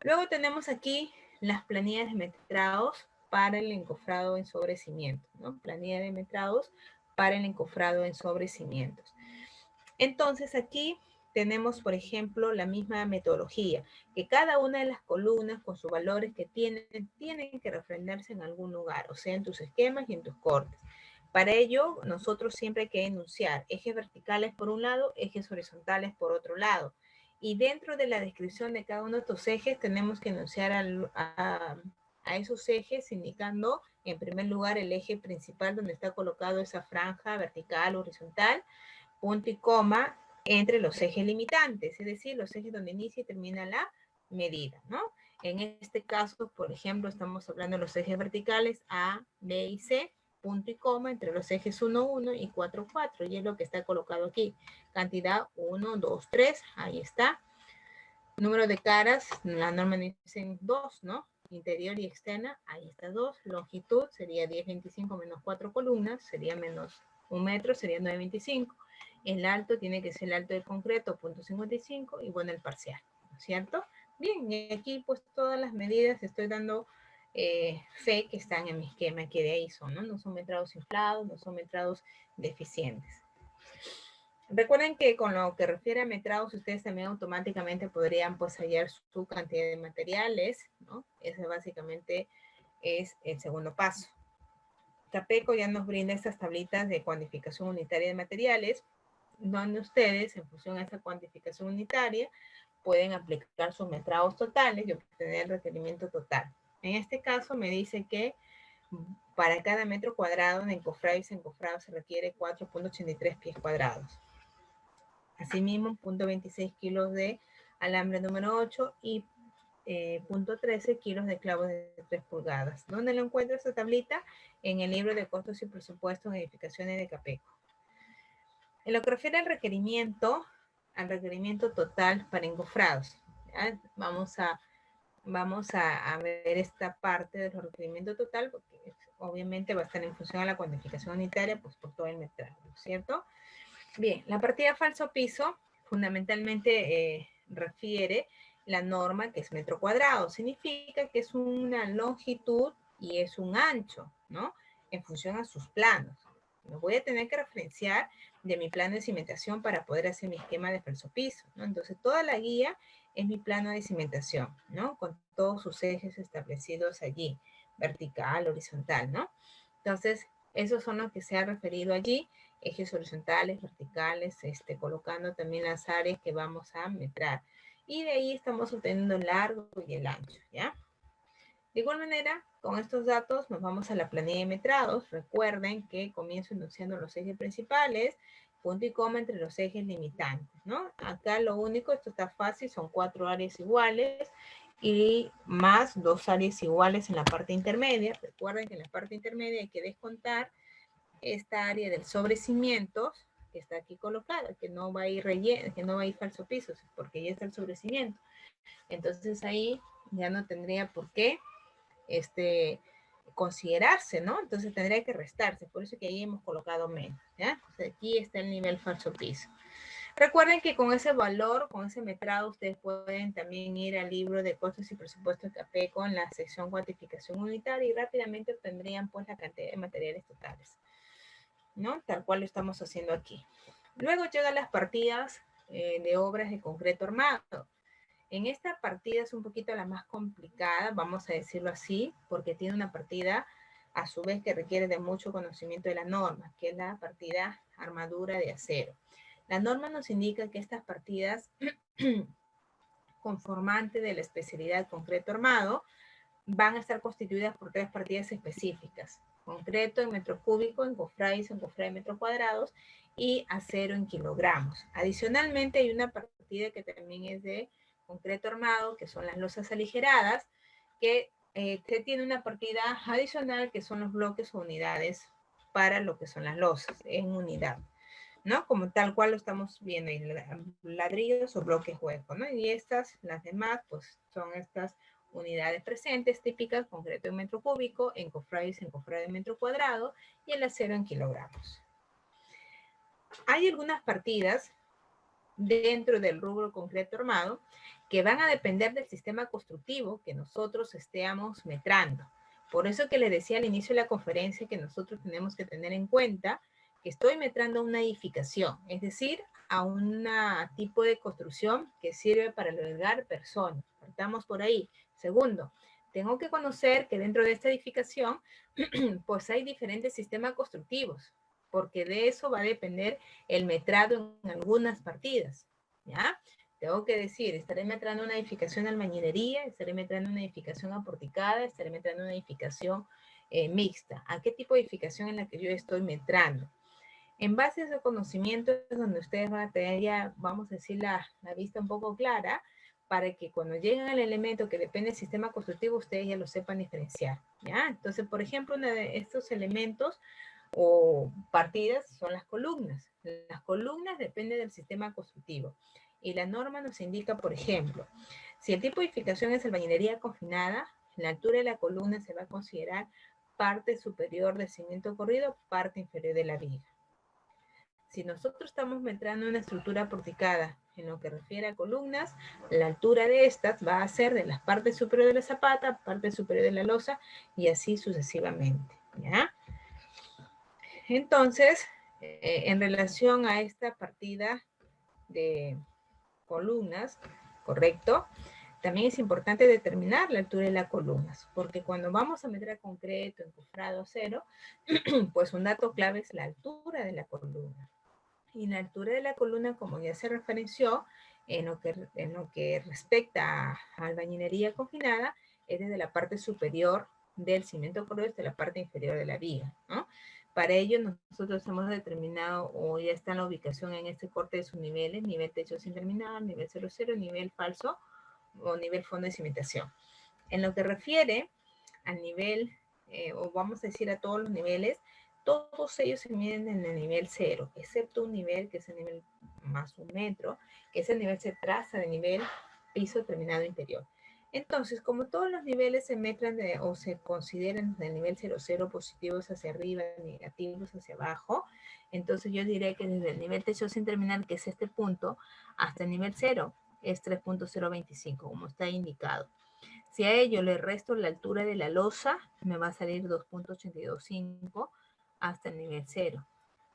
Luego tenemos aquí las planillas de metrados para el encofrado en sobrecimientos, ¿no? Planilla de metrados para el encofrado en sobrecimientos. Entonces aquí tenemos, por ejemplo, la misma metodología, que cada una de las columnas con sus valores que tienen que refrendarse en algún lugar, o sea, en tus esquemas y en tus cortes. Para ello, nosotros siempre hay que enunciar ejes verticales por un lado, ejes horizontales por otro lado. Y dentro de la descripción de cada uno de estos ejes, tenemos que enunciar a esos ejes indicando, en primer lugar, el eje principal donde está colocado esa franja vertical, horizontal, punto y coma entre los ejes limitantes, es decir, los ejes donde inicia y termina la medida, ¿no? En este caso, por ejemplo, estamos hablando de los ejes verticales A, B y C, punto y coma entre los ejes 1, 1 y 4, 4, y es lo que está colocado aquí. Cantidad 1, 2, 3, ahí está. Número de caras, la norma dice 2, ¿no? Interior y externa, ahí está 2. Longitud sería 10,25 menos 4 columnas, sería menos 1 metro, sería 9,25. El alto tiene que ser el alto del concreto, 0,55, y bueno, el parcial, ¿no es cierto? Bien, y aquí pues todas las medidas estoy dando fe que están en mi esquema, que de ahí son, ¿no? No son metrados inflados, no son metrados deficientes. Recuerden que con lo que refiere a metrados, ustedes también automáticamente podrían pues hallar su cantidad de materiales, ¿no? Ese básicamente es el segundo paso. Capeco ya nos brinda estas tablitas de cuantificación unitaria de materiales, donde ustedes, en función a esa cuantificación unitaria, pueden aplicar sus metrados totales y obtener el requerimiento total. En este caso me dice que Para cada metro cuadrado de encofrado y desencofrado se requiere 4.83 pies cuadrados. Asimismo, 0.26 kilos de alambre número 8 y 0.13 kilos de clavos de 3 pulgadas. ¿Dónde lo encuentro esta tablita? En el libro de costos y presupuestos en edificaciones de Capeco. En lo que refiere al requerimiento total para encofrados, ¿ya? Vamos a ver esta parte del requerimiento total, porque obviamente va a estar en función a la cuantificación unitaria, pues por todo el metraje, ¿cierto? Bien, la partida falso piso fundamentalmente refiere la norma que es metro cuadrado. Significa que es una longitud y es un ancho, ¿no? En función a sus planos. Me voy a tener que referenciar de mi plano de cimentación para poder hacer mi esquema de falso piso, ¿no? Entonces, toda la guía es mi plano de cimentación, ¿no? Con todos sus ejes establecidos allí, vertical, horizontal, ¿no? Entonces, esos son los que se ha referido allí, ejes horizontales, verticales, colocando también las áreas que vamos a metrar. Y de ahí estamos obteniendo el largo y el ancho, ¿ya? De igual manera, con estos datos nos vamos a la planilla de metrados. Recuerden que comienzo enunciando los ejes principales, punto y coma entre los ejes limitantes, ¿no? Acá lo único, esto está fácil, son 4 áreas iguales y más 2 áreas iguales en la parte intermedia. Recuerden que en la parte intermedia hay que descontar esta área del sobre cimientos que está aquí colocada, que no va a ir relleno, que no va a ir falso piso, porque ya está el sobre cimiento. Entonces ahí ya no tendría por qué considerarse, ¿no? Entonces tendría que restarse, por eso que ahí hemos colocado menos, ¿ya? Entonces aquí está el nivel falso piso. Recuerden que con ese valor, con ese metrado, ustedes pueden también ir al libro de costos y presupuestos de Capeco en la sección cuantificación unitaria y rápidamente obtendrían pues la cantidad de materiales totales, ¿no? Tal cual lo estamos haciendo aquí. Luego llegan las partidas de obras de concreto armado. En esta partida es un poquito la más complicada, vamos a decirlo así, porque tiene una partida a su vez que requiere de mucho conocimiento de la norma, que es la partida armadura de acero. La norma nos indica que estas partidas conformantes de la especialidad concreto armado van a estar constituidas por 3 partidas específicas. Concreto en metro cúbico, encofrado en metros cuadrados y acero en kilogramos. Adicionalmente hay una partida que también es de concreto armado, que son las losas aligeradas, que tiene una partida adicional que son los bloques o unidades para lo que son las losas en unidad, ¿no? Como tal cual lo estamos viendo, ladrillos o bloques huecos, ¿no? Y estas, las demás, pues son estas unidades presentes típicas, concreto en metro cúbico, encofrado en metro cuadrado y el acero en kilogramos. Hay algunas partidas dentro del rubro concreto armado que van a depender del sistema constructivo que nosotros estemos metrando. Por eso que les decía al inicio de la conferencia que nosotros tenemos que tener en cuenta que estoy metrando una edificación, es decir, a un tipo de construcción que sirve para albergar personas. Partamos por ahí. Segundo, tengo que conocer que dentro de esta edificación pues hay diferentes sistemas constructivos, porque de eso va a depender el metrado en algunas partidas, ¿ya? Tengo que decir, estaré metrando una edificación de albañilería, estaré metrando una edificación aporticada, estaré metrando una edificación mixta. ¿A qué tipo de edificación en la que yo estoy metrando? En base a ese conocimiento es donde ustedes van a tener ya, vamos a decir, la vista un poco clara, para que cuando lleguen al elemento que depende del sistema constructivo, ustedes ya lo sepan diferenciar, ¿ya? Entonces, por ejemplo, uno de estos elementos o partidas son las columnas. Las columnas dependen del sistema constructivo. Y la norma nos indica, por ejemplo, si el tipo de edificación es albañilería confinada, la altura de la columna se va a considerar parte superior del cimiento corrido, parte inferior de la viga. Si nosotros estamos metrando una estructura porticada en lo que refiere a columnas, la altura de estas va a ser de las partes superiores de la zapata, parte superior de la losa y así sucesivamente, ¿ya? Entonces, en relación a esta partida de columnas, ¿correcto? También es importante determinar la altura de las columnas, porque cuando vamos a meter concreto, encofrado, acero, pues un dato clave es la altura de la columna. Y la altura de la columna, como ya se referenció, en lo que respecta a albañilería confinada, es desde la parte superior del cimiento porous de la parte inferior de la viga, ¿no? Para ello nosotros hemos determinado, o ya está en la ubicación en este corte de sus niveles, nivel techo sin terminar, nivel 00, nivel falso o nivel fondo de cimentación. En lo que refiere al nivel, o vamos a decir a todos los niveles, todos ellos se miden en el nivel 0, excepto un nivel que es el nivel más 1 metro, que ese nivel se traza de nivel piso terminado interior. Entonces, como todos los niveles se metran o se consideran del nivel 00 positivos hacia arriba, negativos hacia abajo, entonces yo diré que desde el nivel techo sin terminar, que es este punto, hasta el nivel 0 es 3.025, como está indicado. Si a ello le resto la altura de la losa, me va a salir 2.825 hasta el nivel 0.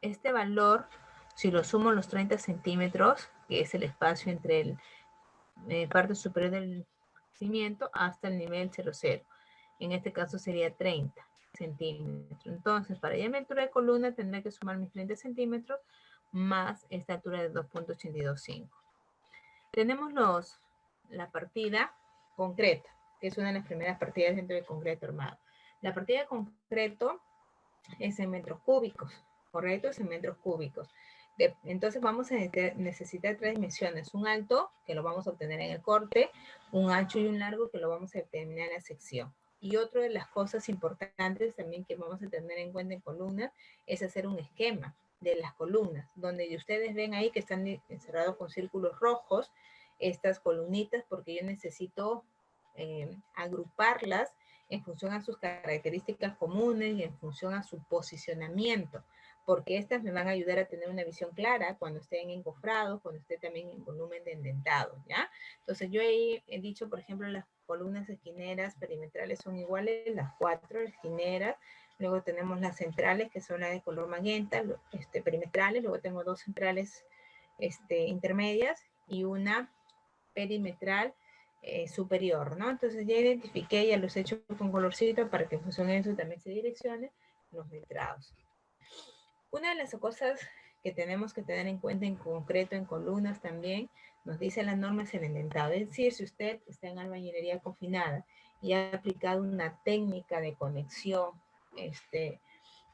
Este valor, si lo sumo los 30 centímetros, que es el espacio entre la parte superior del cimiento hasta el nivel 00. En este caso sería 30 centímetros. Entonces, para ya mi altura de columna tendré que sumar mis 30 centímetros más esta altura de 2.825. Tenemos la partida concreta, que es una de las primeras partidas dentro del concreto armado. La partida de concreto es en metros cúbicos, ¿correcto? Es en metros cúbicos. Entonces vamos a necesitar 3 dimensiones. Un alto, que lo vamos a obtener en el corte, un ancho y un largo, que lo vamos a determinar en la sección. Y otra de las cosas importantes también que vamos a tener en cuenta en columnas es hacer un esquema de las columnas, donde ustedes ven ahí que están encerrados con círculos rojos estas columnitas, porque yo necesito agruparlas en función a sus características comunes y en función a su posicionamiento, porque estas me van a ayudar a tener una visión clara cuando estén encofrados, cuando esté también en volumen de endentado, ¿ya? Entonces yo he dicho, por ejemplo, las columnas esquineras perimetrales son iguales, las 4 esquineras, luego tenemos las centrales, que son las de color magenta, perimetrales, luego tengo 2 centrales intermedias y una perimetral superior, ¿no? Entonces ya identifiqué, ya los he hecho con colorcito para que en función de eso también se direccione los metrados. Una de las cosas que tenemos que tener en cuenta en concreto en columnas también, nos dice la norma, es el endentado. Es decir, si usted está en albañilería confinada y ha aplicado una técnica de conexión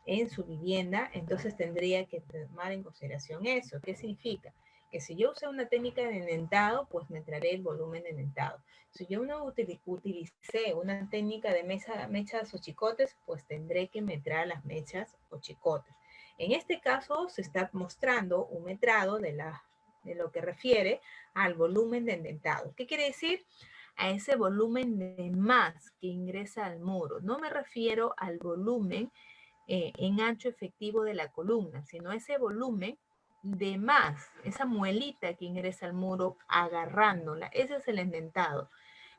en su vivienda, entonces tendría que tomar en consideración eso. ¿Qué significa? Que si yo usé una técnica de endentado, pues me traeré el volumen de endentado. Si yo no utilicé una técnica de mechas o chicotes, pues tendré que metrar las mechas o chicotes. En este caso se está mostrando un metrado de lo que refiere al volumen de endentado. ¿Qué quiere decir? A ese volumen de más que ingresa al muro. No me refiero al volumen en ancho efectivo de la columna, sino ese volumen de más, esa muelita que ingresa al muro agarrándola. Ese es el endentado.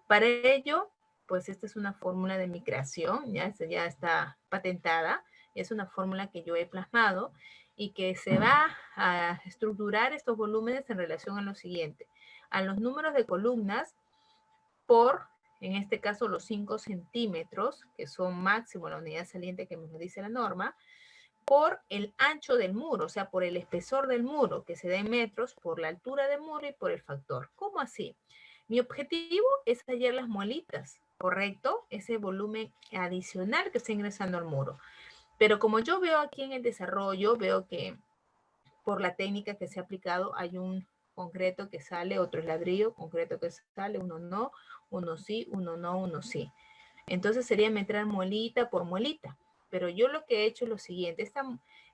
Para ello, pues esta es una fórmula de mi creación, ya está patentada, es una fórmula que yo he plasmado y que se va a estructurar estos volúmenes en relación a lo siguiente, a los números de columnas por, en este caso, los 5 centímetros, que son máximo la unidad saliente que nos dice la norma, por el ancho del muro, o sea, por el espesor del muro, que se da en metros, por la altura del muro y por el factor. ¿Cómo así? Mi objetivo es hallar las muelitas, ¿correcto? Ese volumen adicional que está ingresando al muro. Pero como yo veo aquí en el desarrollo, veo que por la técnica que se ha aplicado hay un concreto que sale, otro es ladrillo, concreto que sale, uno no, uno sí, uno no, uno sí. Entonces sería meter muelita por muelita. Pero yo lo que he hecho es lo siguiente,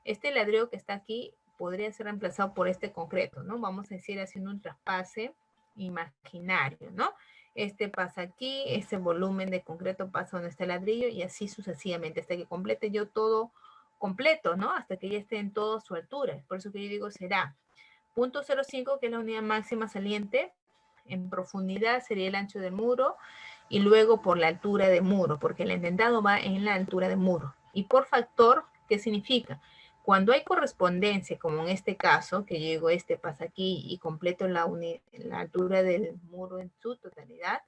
este ladrillo que está aquí podría ser reemplazado por este concreto, ¿no? Vamos a decir haciendo un traspase imaginario, ¿no? Este pasa aquí, este volumen de concreto pasa donde está el ladrillo y así sucesivamente, hasta que complete yo todo completo, ¿no? Hasta que ya esté en toda su altura. Por eso que yo digo será 0.05, que es la unidad máxima saliente, en profundidad sería el ancho del muro, y luego por la altura del muro, porque el endentado va en la altura del muro. Y por factor, ¿qué significa? Cuando hay correspondencia, como en este caso, que yo digo este pasa aquí y completo la altura del muro en su totalidad,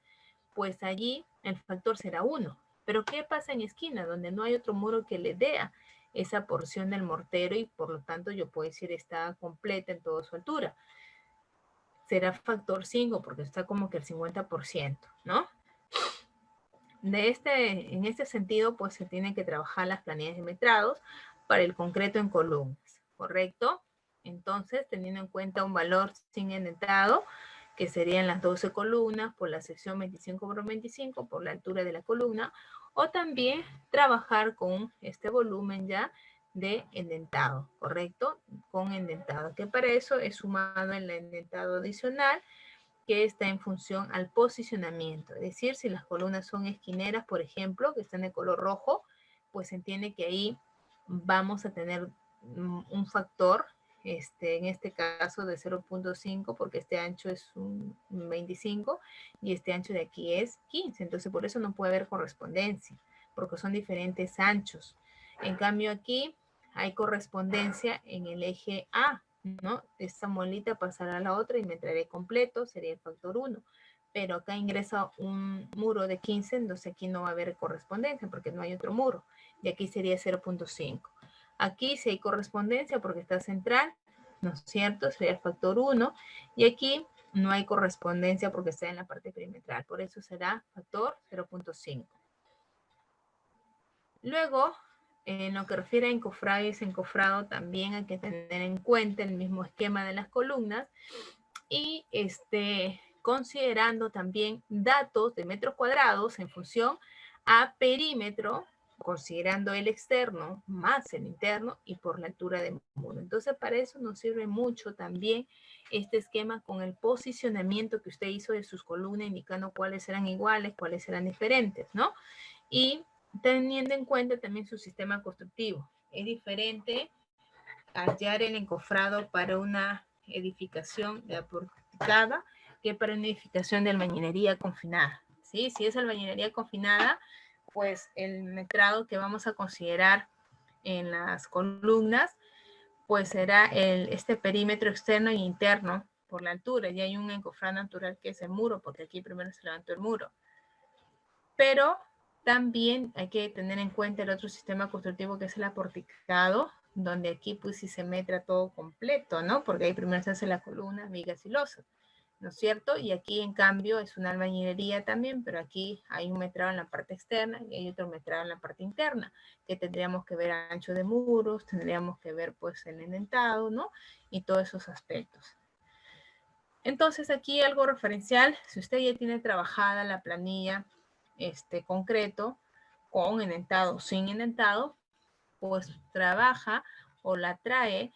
pues allí el factor será 1. Pero ¿qué pasa en esquina, donde no hay otro muro que le dé esa porción del mortero y por lo tanto yo puedo decir está completa en toda su altura? Será factor 5 porque está como que el 50%, ¿no? En este sentido, pues se tienen que trabajar las planillas de metrados para el concreto en columnas, ¿correcto? Entonces, teniendo en cuenta un valor sin endentado, que serían las 12 columnas por la sección 25 por 25 por la altura de la columna, o también trabajar con este volumen ya de endentado, ¿correcto? Con endentado, que para eso es sumado el endentado adicional que está en función al posicionamiento. Es decir, si las columnas son esquineras, por ejemplo, que están de color rojo, pues se entiende que ahí vamos a tener un factor, en este caso de 0.5, porque este ancho es un 25 y este ancho de aquí es 15. Entonces, por eso no puede haber correspondencia, porque son diferentes anchos. En cambio, aquí hay correspondencia en el eje A, ¿no? Esta molita pasará a la otra y me traeré completo, sería el factor 1. Pero acá ingresa un muro de 15, entonces aquí no va a haber correspondencia porque no hay otro muro. Y aquí sería 0.5. Aquí sí hay correspondencia porque está central, ¿no es cierto? Sería el factor 1. Y aquí no hay correspondencia porque está en la parte perimetral. Por eso será factor 0.5. Luego, en lo que refiere a encofrado y desencofrado, también hay que tener en cuenta el mismo esquema de las columnas y considerando también datos de metros cuadrados en función a perímetro, considerando el externo más el interno y por la altura del muro. Entonces, para eso nos sirve mucho también este esquema con el posicionamiento que usted hizo de sus columnas, indicando cuáles serán iguales, cuáles serán diferentes, ¿no? Y teniendo en cuenta también su sistema constructivo. Es diferente hallar el encofrado para una edificación de aporticada que para una edificación de albañilería confinada. ¿Sí? Si es albañilería confinada, pues el metrado que vamos a considerar en las columnas, pues será este perímetro externo e interno por la altura. Y hay un encofrado natural que es el muro, porque aquí primero se levantó el muro. Pero también hay que tener en cuenta el otro sistema constructivo que es el aporticado, donde aquí pues sí se metra todo completo, ¿no? Porque ahí primero se hace la columna, vigas y losas, ¿no es cierto? Y aquí en cambio es una albañilería también, pero aquí hay un metrado en la parte externa y hay otro metrado en la parte interna, que tendríamos que ver ancho de muros, tendríamos que ver pues el endentado, ¿no? Y todos esos aspectos. Entonces aquí algo referencial, si usted ya tiene trabajada la planilla concreto, con endentado o sin endentado, pues trabaja o la trae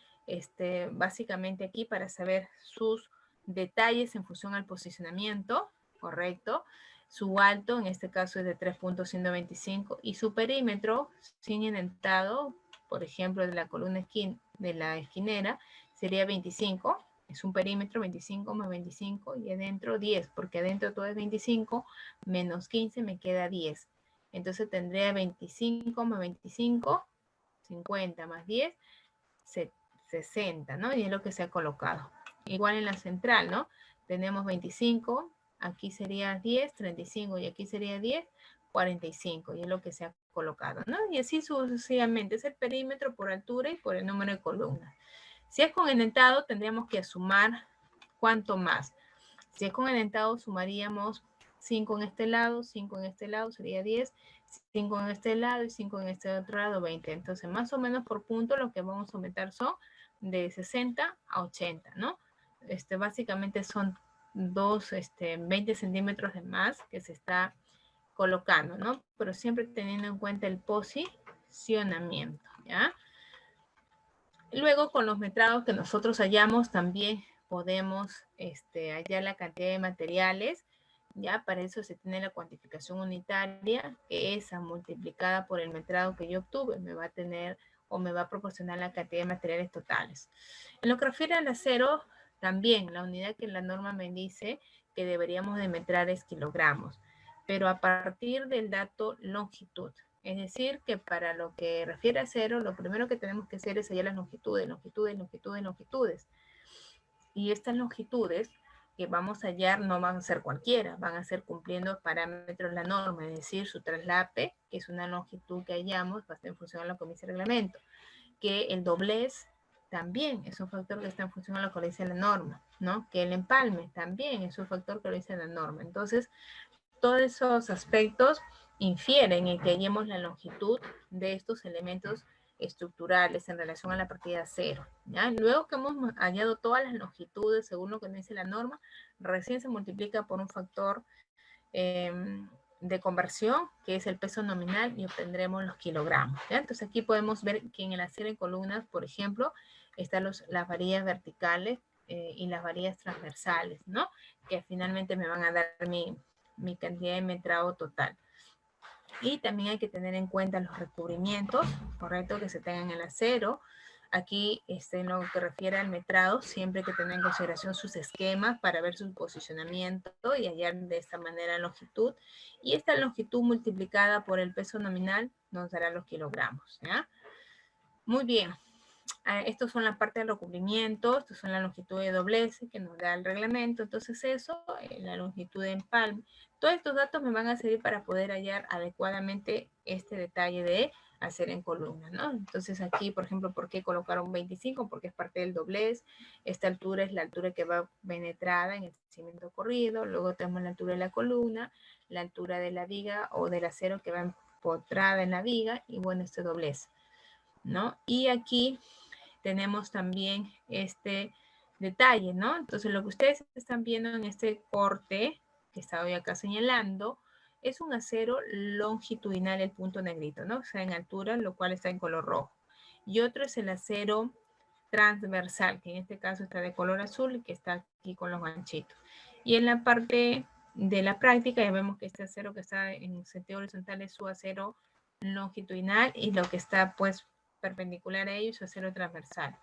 básicamente aquí para saber sus detalles en función al posicionamiento, ¿correcto? Su alto, en este caso es de 3.125, y su perímetro sin endentado, por ejemplo, de la columna de la esquinera, sería 25. Es un perímetro 25 más 25 y adentro 10, porque adentro todo es 25 menos 15 me queda 10. Entonces tendría 25 más 25, 50 más 10, 60, ¿no? Y es lo que se ha colocado. Igual en la central, ¿no? Tenemos 25, aquí sería 10, 35 y aquí sería 10, 45 y es lo que se ha colocado, ¿no? Y así sucesivamente, es el perímetro por altura y por el número de columnas. Si es con endentado, tendríamos que sumar cuánto más. Si es con endentado, sumaríamos 5 en este lado, 5 en este lado, sería 10, 5 en este lado y 5 en este otro lado, 20. Entonces, más o menos por punto, lo que vamos a aumentar son de 60 a 80, ¿no? Básicamente son 20 centímetros de más que se está colocando, ¿no? Pero siempre teniendo en cuenta el posicionamiento, ¿ya? Luego, con los metrados que nosotros hallamos, también podemos hallar la cantidad de materiales. Ya para eso se tiene la cuantificación unitaria, que esa multiplicada por el metrado que yo obtuve me va a tener o me va a proporcionar la cantidad de materiales totales. En lo que refiere al acero, también la unidad que la norma me dice que deberíamos de metrar es kilogramos, pero a partir del dato longitud. Es decir, que para lo que refiere a acero, lo primero que tenemos que hacer es hallar las longitudes, longitudes, longitudes, longitudes. Y estas longitudes que vamos a hallar no van a ser cualquiera, van a ser cumpliendo parámetros de la norma, es decir, su traslape, que es una longitud que hallamos, va a estar en función a lo que dice el reglamento, que el doblez también es un factor que está en función a lo que dice la norma, ¿no? Que el empalme también es un factor que lo dice la norma. Entonces, todos esos aspectos infieren en que hallemos la longitud de estos elementos estructurales en relación a la partida cero. ¿Ya? Luego que hemos hallado todas las longitudes según lo que nos dice la norma, recién se multiplica por un factor de conversión, que es el peso nominal, y obtendremos los kilogramos. ¿Ya? Entonces aquí podemos ver que en el acero en columnas, por ejemplo, están las varillas verticales y las varillas transversales, ¿no? Que finalmente me van a dar mi cantidad de metrado total. Y también hay que tener en cuenta los recubrimientos, correcto, que se tengan en el acero. Aquí, en lo que refiere al metrado, siempre hay que tener en consideración sus esquemas para ver su posicionamiento y hallar de esta manera longitud. Y esta longitud multiplicada por el peso nominal nos dará los kilogramos, ¿ya? Muy bien. Estos son la parte del recubrimiento, estos son la longitud de doblez que nos da el reglamento. Entonces eso, la longitud de empalme. Todos estos datos me van a servir para poder hallar adecuadamente este detalle de hacer en columna, ¿no? Entonces aquí, por ejemplo, ¿por qué colocaron 25? Porque es parte del doblez. Esta altura es la altura que va penetrada en el cimiento corrido. Luego tenemos la altura de la columna, la altura de la viga o del acero que va empotrada en la viga y bueno, este doblez, ¿no? Y aquí tenemos también este detalle, ¿no? Entonces lo que ustedes están viendo en este corte que estaba yo acá señalando es un acero longitudinal, el punto negrito, ¿no? O sea, en altura, lo cual está en color rojo. Y otro es el acero transversal, que en este caso está de color azul y que está aquí con los ganchitos. Y en la parte de la práctica ya vemos que este acero que está en sentido horizontal es su acero longitudinal y lo que está pues perpendicular a ello es su acero transversal,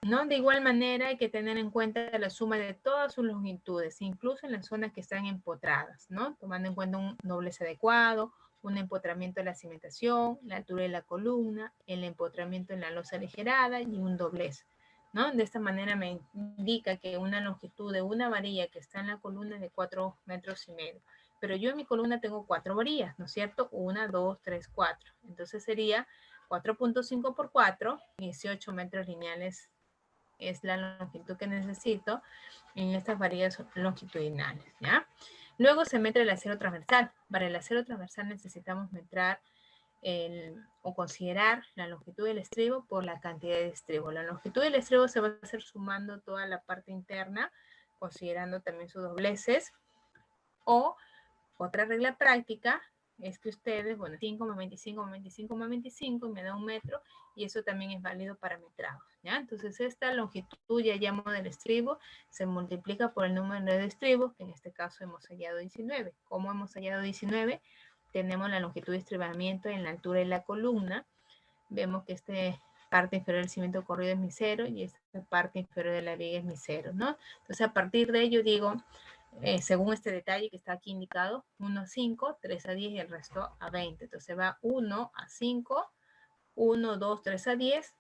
¿no? De igual manera hay que tener en cuenta la suma de todas sus longitudes, incluso en las zonas que están empotradas, ¿no? Tomando en cuenta un doblez adecuado, un empotramiento de la cimentación, la altura de la columna, el empotramiento en la losa aligerada y un doblez, ¿no? De esta manera me indica que una longitud de una varilla que está en la columna es de 4,5 metros. Pero yo en mi columna tengo 4 varillas, ¿no es cierto? 1, 2, 3, 4. Entonces sería 4.5 por 4, 18 metros lineales es la longitud que necesito en estas varillas longitudinales, ¿ya? Luego se mete el acero transversal. Para el acero transversal necesitamos metrar o considerar la longitud del estribo por la cantidad de estribo. La longitud del estribo se va a hacer sumando toda la parte interna, considerando también sus dobleces. O otra regla práctica es que ustedes, bueno, 5 más 25 más 25 más 25 me da 1 metro y eso también es válido para metrados, ¿ya? Entonces esta longitud ya llamo del estribo, se multiplica por el número de estribos, que en este caso hemos hallado 19. ¿Cómo hemos hallado 19? Tenemos la longitud de estribamiento en la altura de la columna. Vemos que esta parte inferior del cimiento corrido es mi 0 y esta parte inferior de la viga es mi 0, ¿no? Entonces a partir de ello digo, según este detalle que está aquí indicado, 1 a 5, 3 a 10 y el resto a 20. Entonces va 1 a 5, 1, 2, 3 a 10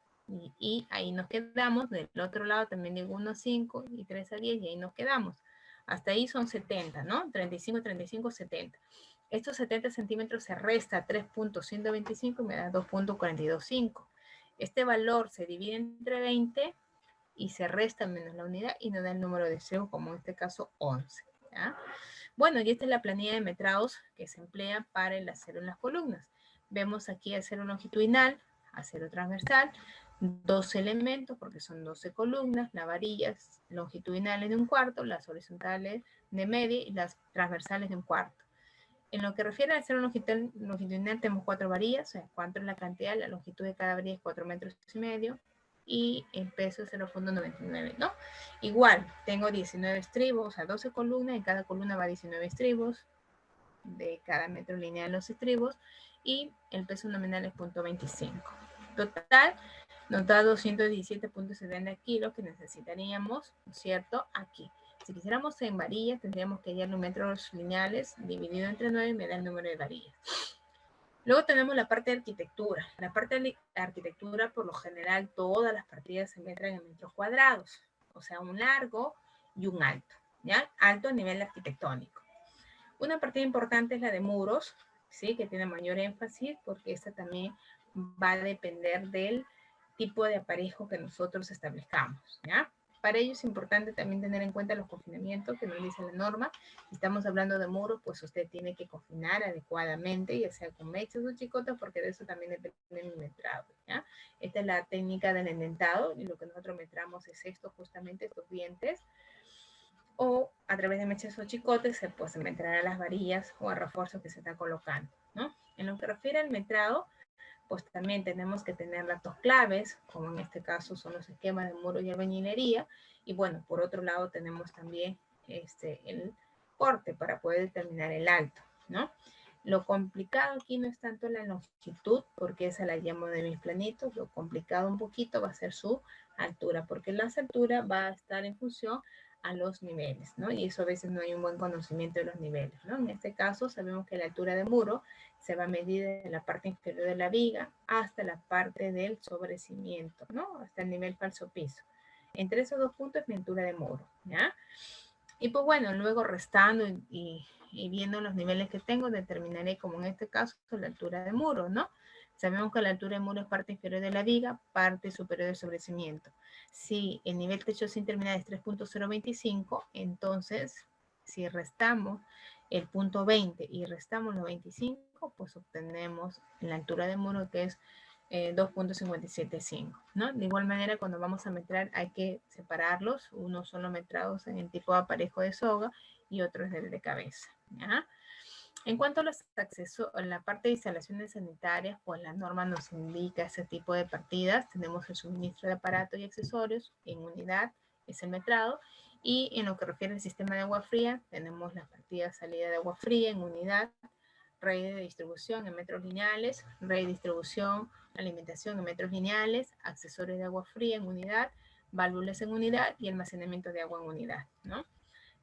y ahí nos quedamos. Del otro lado también digo 1 a 5 y 3 a 10 y ahí nos quedamos. Hasta ahí son 70, ¿no? 35, 35, 70. Estos 70 centímetros se resta 3.125 y me da 2.425. Este valor se divide entre 20 y se resta menos la unidad y nos da el número de estribos, como en este caso 11. ¿Ya? Bueno, y esta es la planilla de metrados que se emplea para el acero en las columnas. Vemos aquí acero longitudinal, acero transversal, 12 elementos porque son 12 columnas, las varillas longitudinales de 1/4, las horizontales de media y las transversales de 1/4. En lo que refiere al acero longitudinal tenemos 4 varillas, o sea, 4 es la cantidad, la longitud de cada varilla es 4,5 metros y el peso es 0.99, ¿no? Igual, tengo 19 estribos, o sea, 12 columnas, en cada columna va 19 estribos, de cada metro lineal los estribos, y el peso nominal es 0.25. Total, nos da 217.70 kilos que necesitaríamos, ¿no es cierto?, aquí. Si quisiéramos en varillas, tendríamos que hallar los metros lineales dividido entre 9 y me da el número de varillas. Luego tenemos la parte de arquitectura. La parte de arquitectura, por lo general, todas las partidas se metran en metros cuadrados. O sea, un largo y un alto, ¿ya? Alto a nivel arquitectónico. Una partida importante es la de muros, ¿sí? Que tiene mayor énfasis porque esta también va a depender del tipo de aparejo que nosotros establezcamos, ¿ya? Para ello es importante también tener en cuenta los confinamientos que nos dice la norma. Si estamos hablando de muros, pues usted tiene que confinar adecuadamente, ya sea con mechas o chicotas, porque de eso también depende el metrado, ¿ya? Esta es la técnica del endentado, y lo que nosotros metramos es esto, justamente estos dientes, o a través de mechas o chicotes se metrará a las varillas o a refuerzos que se está colocando, ¿no? En lo que refiere al metrado, pues también tenemos que tener datos claves, como en este caso son los esquemas de muro y albañilería, y bueno, por otro lado tenemos también el corte para poder determinar el alto, ¿no? Lo complicado aquí no es tanto la longitud, porque esa la llamo de mis planitos, lo complicado un poquito va a ser su altura, porque la altura va a estar en función a los niveles, ¿no? Y eso a veces no hay un buen conocimiento de los niveles, ¿no? En este caso sabemos que la altura de muro se va a medir desde la parte inferior de la viga hasta la parte del sobrecimiento, ¿no? Hasta el nivel falso piso. Entre esos dos puntos es mi altura de muro, ¿ya? Y pues bueno, luego restando y viendo los niveles que tengo, determinaré, como en este caso, la altura de muro, ¿no? Sabemos que la altura de muro es parte inferior de la viga, parte superior del sobrecimiento. Si el nivel techo sin terminar es 3.025, entonces, si restamos el punto 20 y restamos los 25, pues obtenemos la altura de muro, que es 2.575, ¿no? De igual manera, cuando vamos a metrar hay que separarlos. Unos son los metrados en el tipo de aparejo de soga y otro es el de cabeza, ¿ya? En cuanto a los accesos, en la parte de instalaciones sanitarias, pues la norma nos indica ese tipo de partidas. Tenemos el suministro de aparatos y accesorios en unidad, es el metrado. Y en lo que refiere al sistema de agua fría, tenemos la partida salida de agua fría en unidad, red de distribución en metros lineales, red de distribución, alimentación en metros lineales, accesorios de agua fría en unidad, válvulas en unidad y almacenamiento de agua en unidad, ¿no?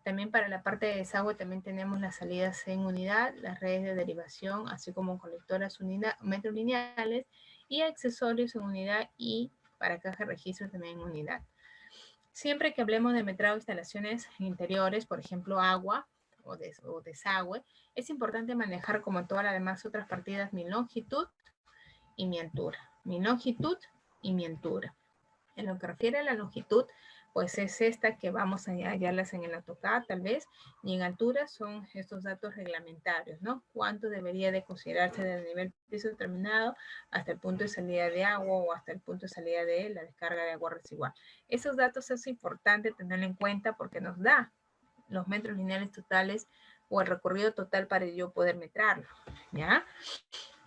También para la parte de desagüe también tenemos las salidas en unidad, las redes de derivación, así como colectoras metros lineales y accesorios en unidad, y para caja de registro también en unidad. Siempre que hablemos de metrado de instalaciones interiores, por ejemplo agua o desagüe, es importante manejar, como todas las demás otras partidas, mi longitud y mi altura. Mi longitud y mi altura. En lo que refiere a la longitud, pues es esta que vamos a hallarlas en el AutoCAD tal vez, y en altura son estos datos reglamentarios, ¿no? Cuánto debería de considerarse del nivel piso terminado hasta el punto de salida de agua o hasta el punto de salida de la descarga de agua residual. Esos datos es importante tenerlo en cuenta porque nos da los metros lineales totales o el recorrido total para yo poder metrarlo, ¿ya?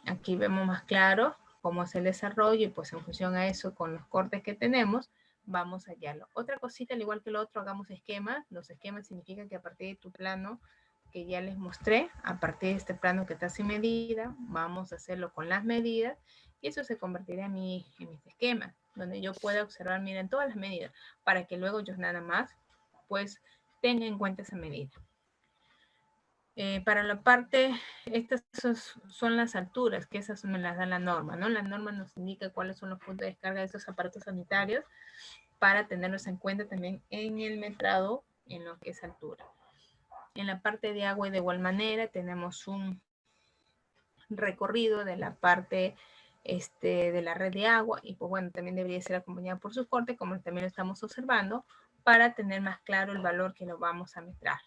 Aquí vemos más claro cómo es el desarrollo y pues en función a eso, con los cortes que tenemos, vamos a hallarlo. Otra cosita, al igual que lo otro, hagamos esquemas. Los esquemas significan que a partir de tu plano que ya les mostré, a partir de este plano que está sin medida, vamos a hacerlo con las medidas y eso se convertirá en mis esquemas, donde yo pueda observar, miren, todas las medidas, para que luego yo nada más, pues, tenga en cuenta esa medida. Para la parte, estas son las alturas, que esas me las da la norma, ¿no? La norma nos indica cuáles son los puntos de descarga de estos aparatos sanitarios para tenerlos en cuenta también en el metrado en lo que es altura. En la parte de agua, y de igual manera, tenemos un recorrido de la parte de la red de agua, y pues bueno, también debería ser acompañado por su corte, como también lo estamos observando, para tener más claro el valor que lo vamos a metrar.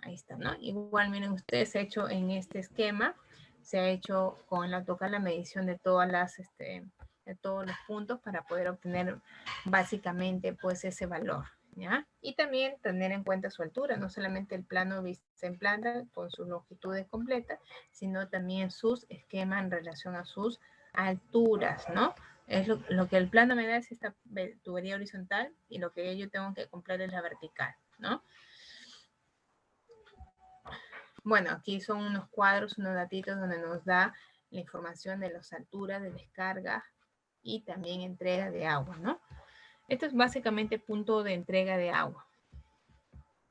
Ahí está, ¿no? Igual, miren ustedes, se ha hecho en este esquema, se ha hecho con el AutoCAD la medición de todas las, de todos los puntos para poder obtener básicamente pues ese valor, ¿ya? Y también tener en cuenta su altura, no solamente el plano visto en planta con sus longitudes completas, sino también sus esquemas en relación a sus alturas, ¿no? Es lo que el plano me da es esta tubería horizontal y lo que yo tengo que comprar es la vertical, ¿no? Bueno, aquí son unos cuadros, unos datitos donde nos da la información de las alturas de descarga y también entrega de agua, ¿no? Esto es básicamente punto de entrega de agua,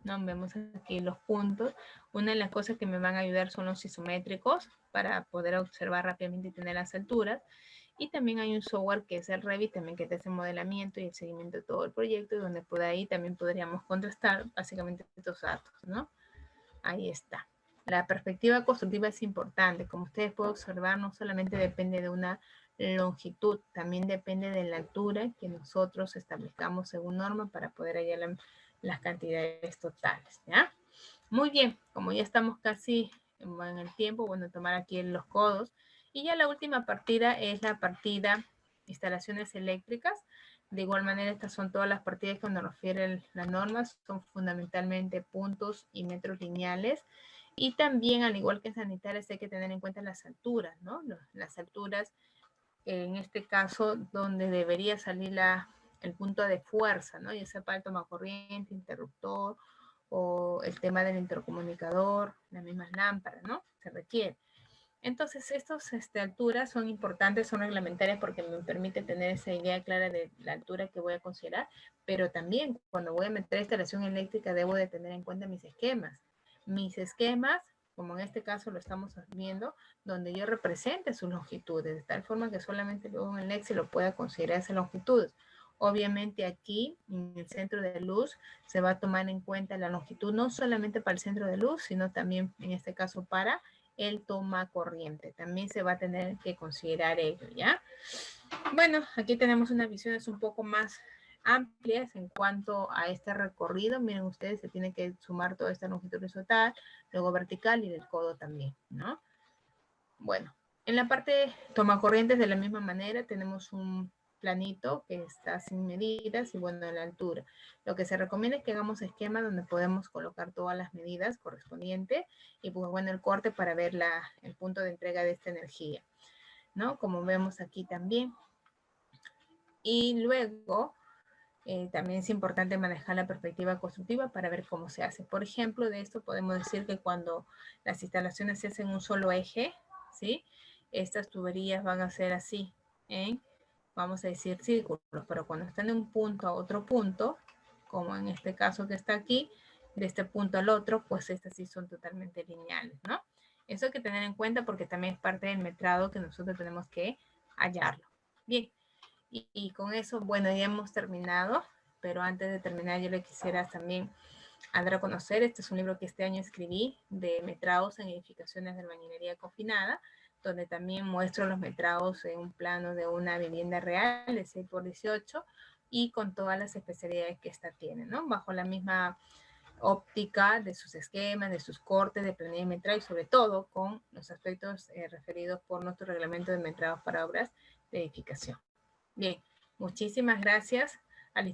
¿no? Vemos aquí los puntos. Una de las cosas que me van a ayudar son los isométricos para poder observar rápidamente y tener las alturas. Y también hay un software que es el Revit, también que te hace modelamiento y el seguimiento de todo el proyecto, y donde por ahí también podríamos contrastar básicamente estos datos, ¿no? Ahí está. La perspectiva constructiva es importante. Como ustedes pueden observar, no solamente depende de una longitud. También depende de la altura que nosotros establezcamos según norma para poder hallar las cantidades totales, ¿ya? Muy bien, como ya estamos casi en el tiempo, bueno, tomar aquí los codos. Y ya la última partida es la partida instalaciones eléctricas. De igual manera, estas son todas las partidas que nos refieren las normas, son fundamentalmente puntos y metros lineales. Y también, al igual que en sanitarias, hay que tener en cuenta las alturas, ¿no? Las alturas, en este caso, donde debería salir el punto de fuerza, ¿no? Ya sea para el tomacorriente, interruptor, o el tema del intercomunicador, las mismas lámparas, ¿no? Se requiere. Entonces, estas alturas son importantes, son reglamentarias porque me permite tener esa idea clara de la altura que voy a considerar, pero también cuando voy a meter instalación eléctrica debo de tener en cuenta mis esquemas. Mis esquemas, como en este caso lo estamos viendo, donde yo represente sus longitudes, de tal forma que solamente luego en el Excel lo pueda considerar esas longitudes. Obviamente aquí, en el centro de luz, se va a tomar en cuenta la longitud no solamente para el centro de luz, sino también en este caso para el toma corriente. También se va a tener que considerar ello, ¿ya? Bueno, aquí tenemos unas visiones un poco más amplias en cuanto a este recorrido. Miren ustedes, se tiene que sumar toda esta longitud horizontal, luego vertical y del codo también, ¿no? Bueno, en la parte toma corrientes de la misma manera tenemos un planito que está sin medidas y bueno, en la altura. Lo que se recomienda es que hagamos esquemas donde podemos colocar todas las medidas correspondientes y pues bueno, el corte para ver el punto de entrega de esta energía, ¿no? Como vemos aquí también. Y luego, también es importante manejar la perspectiva constructiva para ver cómo se hace. Por ejemplo, de esto podemos decir que cuando las instalaciones se hacen en un solo eje, ¿sí? Estas tuberías van a ser así, vamos a decir círculos, pero cuando están de un punto a otro punto, como en este caso que está aquí, de este punto al otro, pues estas sí son totalmente lineales, ¿no? Eso hay que tener en cuenta porque también es parte del metrado que nosotros tenemos que hallarlo. Bien, y con eso, bueno, ya hemos terminado, pero antes de terminar yo le quisiera también dar a conocer, este es un libro que este año escribí de metrados en edificaciones de albañilería confinada, donde también muestro los metrados en un plano de una vivienda real de 6x18 y con todas las especialidades que esta tiene, ¿no? Bajo la misma óptica de sus esquemas, de sus cortes, de planilla metral y sobre todo con los aspectos referidos por nuestro reglamento de metrados para obras de edificación. Bien, muchísimas gracias.